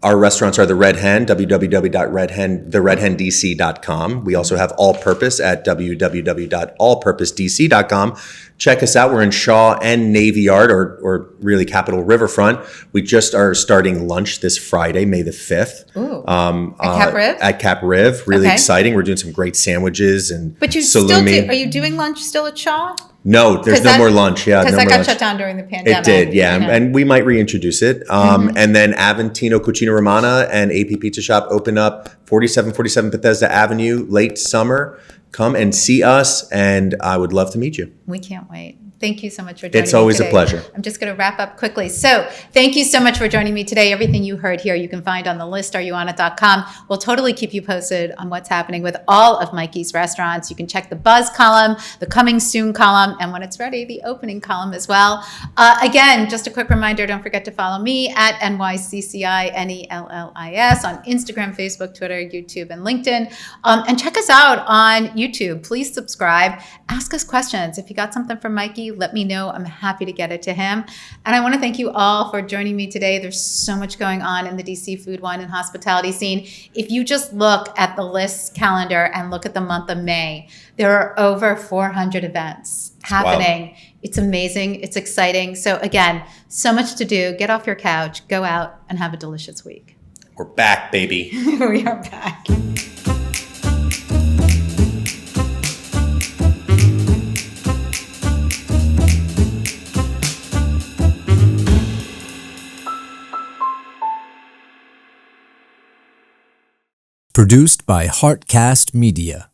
Speaker 2: Our restaurants are the Red Hen, www.theredhendc.com. We also have All Purpose at www.allpurposedc.com. Check us out. We're in Shaw and Navy Yard, or really Capitol Riverfront. We just are starting lunch this Friday, May the 5th.
Speaker 1: Ooh. At Cap Riv?
Speaker 2: At Cap Riv. Really exciting. We're doing some great sandwiches and
Speaker 1: But you
Speaker 2: salumi.
Speaker 1: are you doing lunch still at Shaw?
Speaker 2: No, there's no more lunch. Yeah,
Speaker 1: because
Speaker 2: no
Speaker 1: that
Speaker 2: more
Speaker 1: got
Speaker 2: lunch.
Speaker 1: shut down during the pandemic.
Speaker 2: It did, yeah, and we might reintroduce it. And then Aventino Cucina Romana and AP Pizza Shop open up 4747 Bethesda Avenue late summer. Come and see us, and I would love to meet you.
Speaker 1: We can't wait. Thank you so much for joining me.
Speaker 2: It's always
Speaker 1: today.
Speaker 2: a pleasure.
Speaker 1: I'm just going to wrap up quickly. So thank you so much for joining me today. Everything you heard here, you can find on the list, areyouonit.com. We'll totally keep you posted on what's happening with all of Mikey's restaurants. You can check the Buzz column, the Coming Soon column, and when it's ready, the Opening column as well. Again, just a quick reminder, don't forget to follow me at NYCCINELLIS on Instagram, Facebook, Twitter, YouTube, and LinkedIn. And check us out on YouTube. Please subscribe. Ask us questions. If you got something from Mikey, let me know. I'm happy to get it to him. And I want to thank you all for joining me today. There's so much going on in the DC food, wine, and hospitality scene. If you just look at the list calendar and look at the month of May, there are over 400 events happening. Wow. It's amazing. It's exciting. So again, so much to do. Get off your couch, go out, and have a delicious week.
Speaker 2: We're back, baby.
Speaker 1: We are back.
Speaker 3: Produced by Heartcast Media.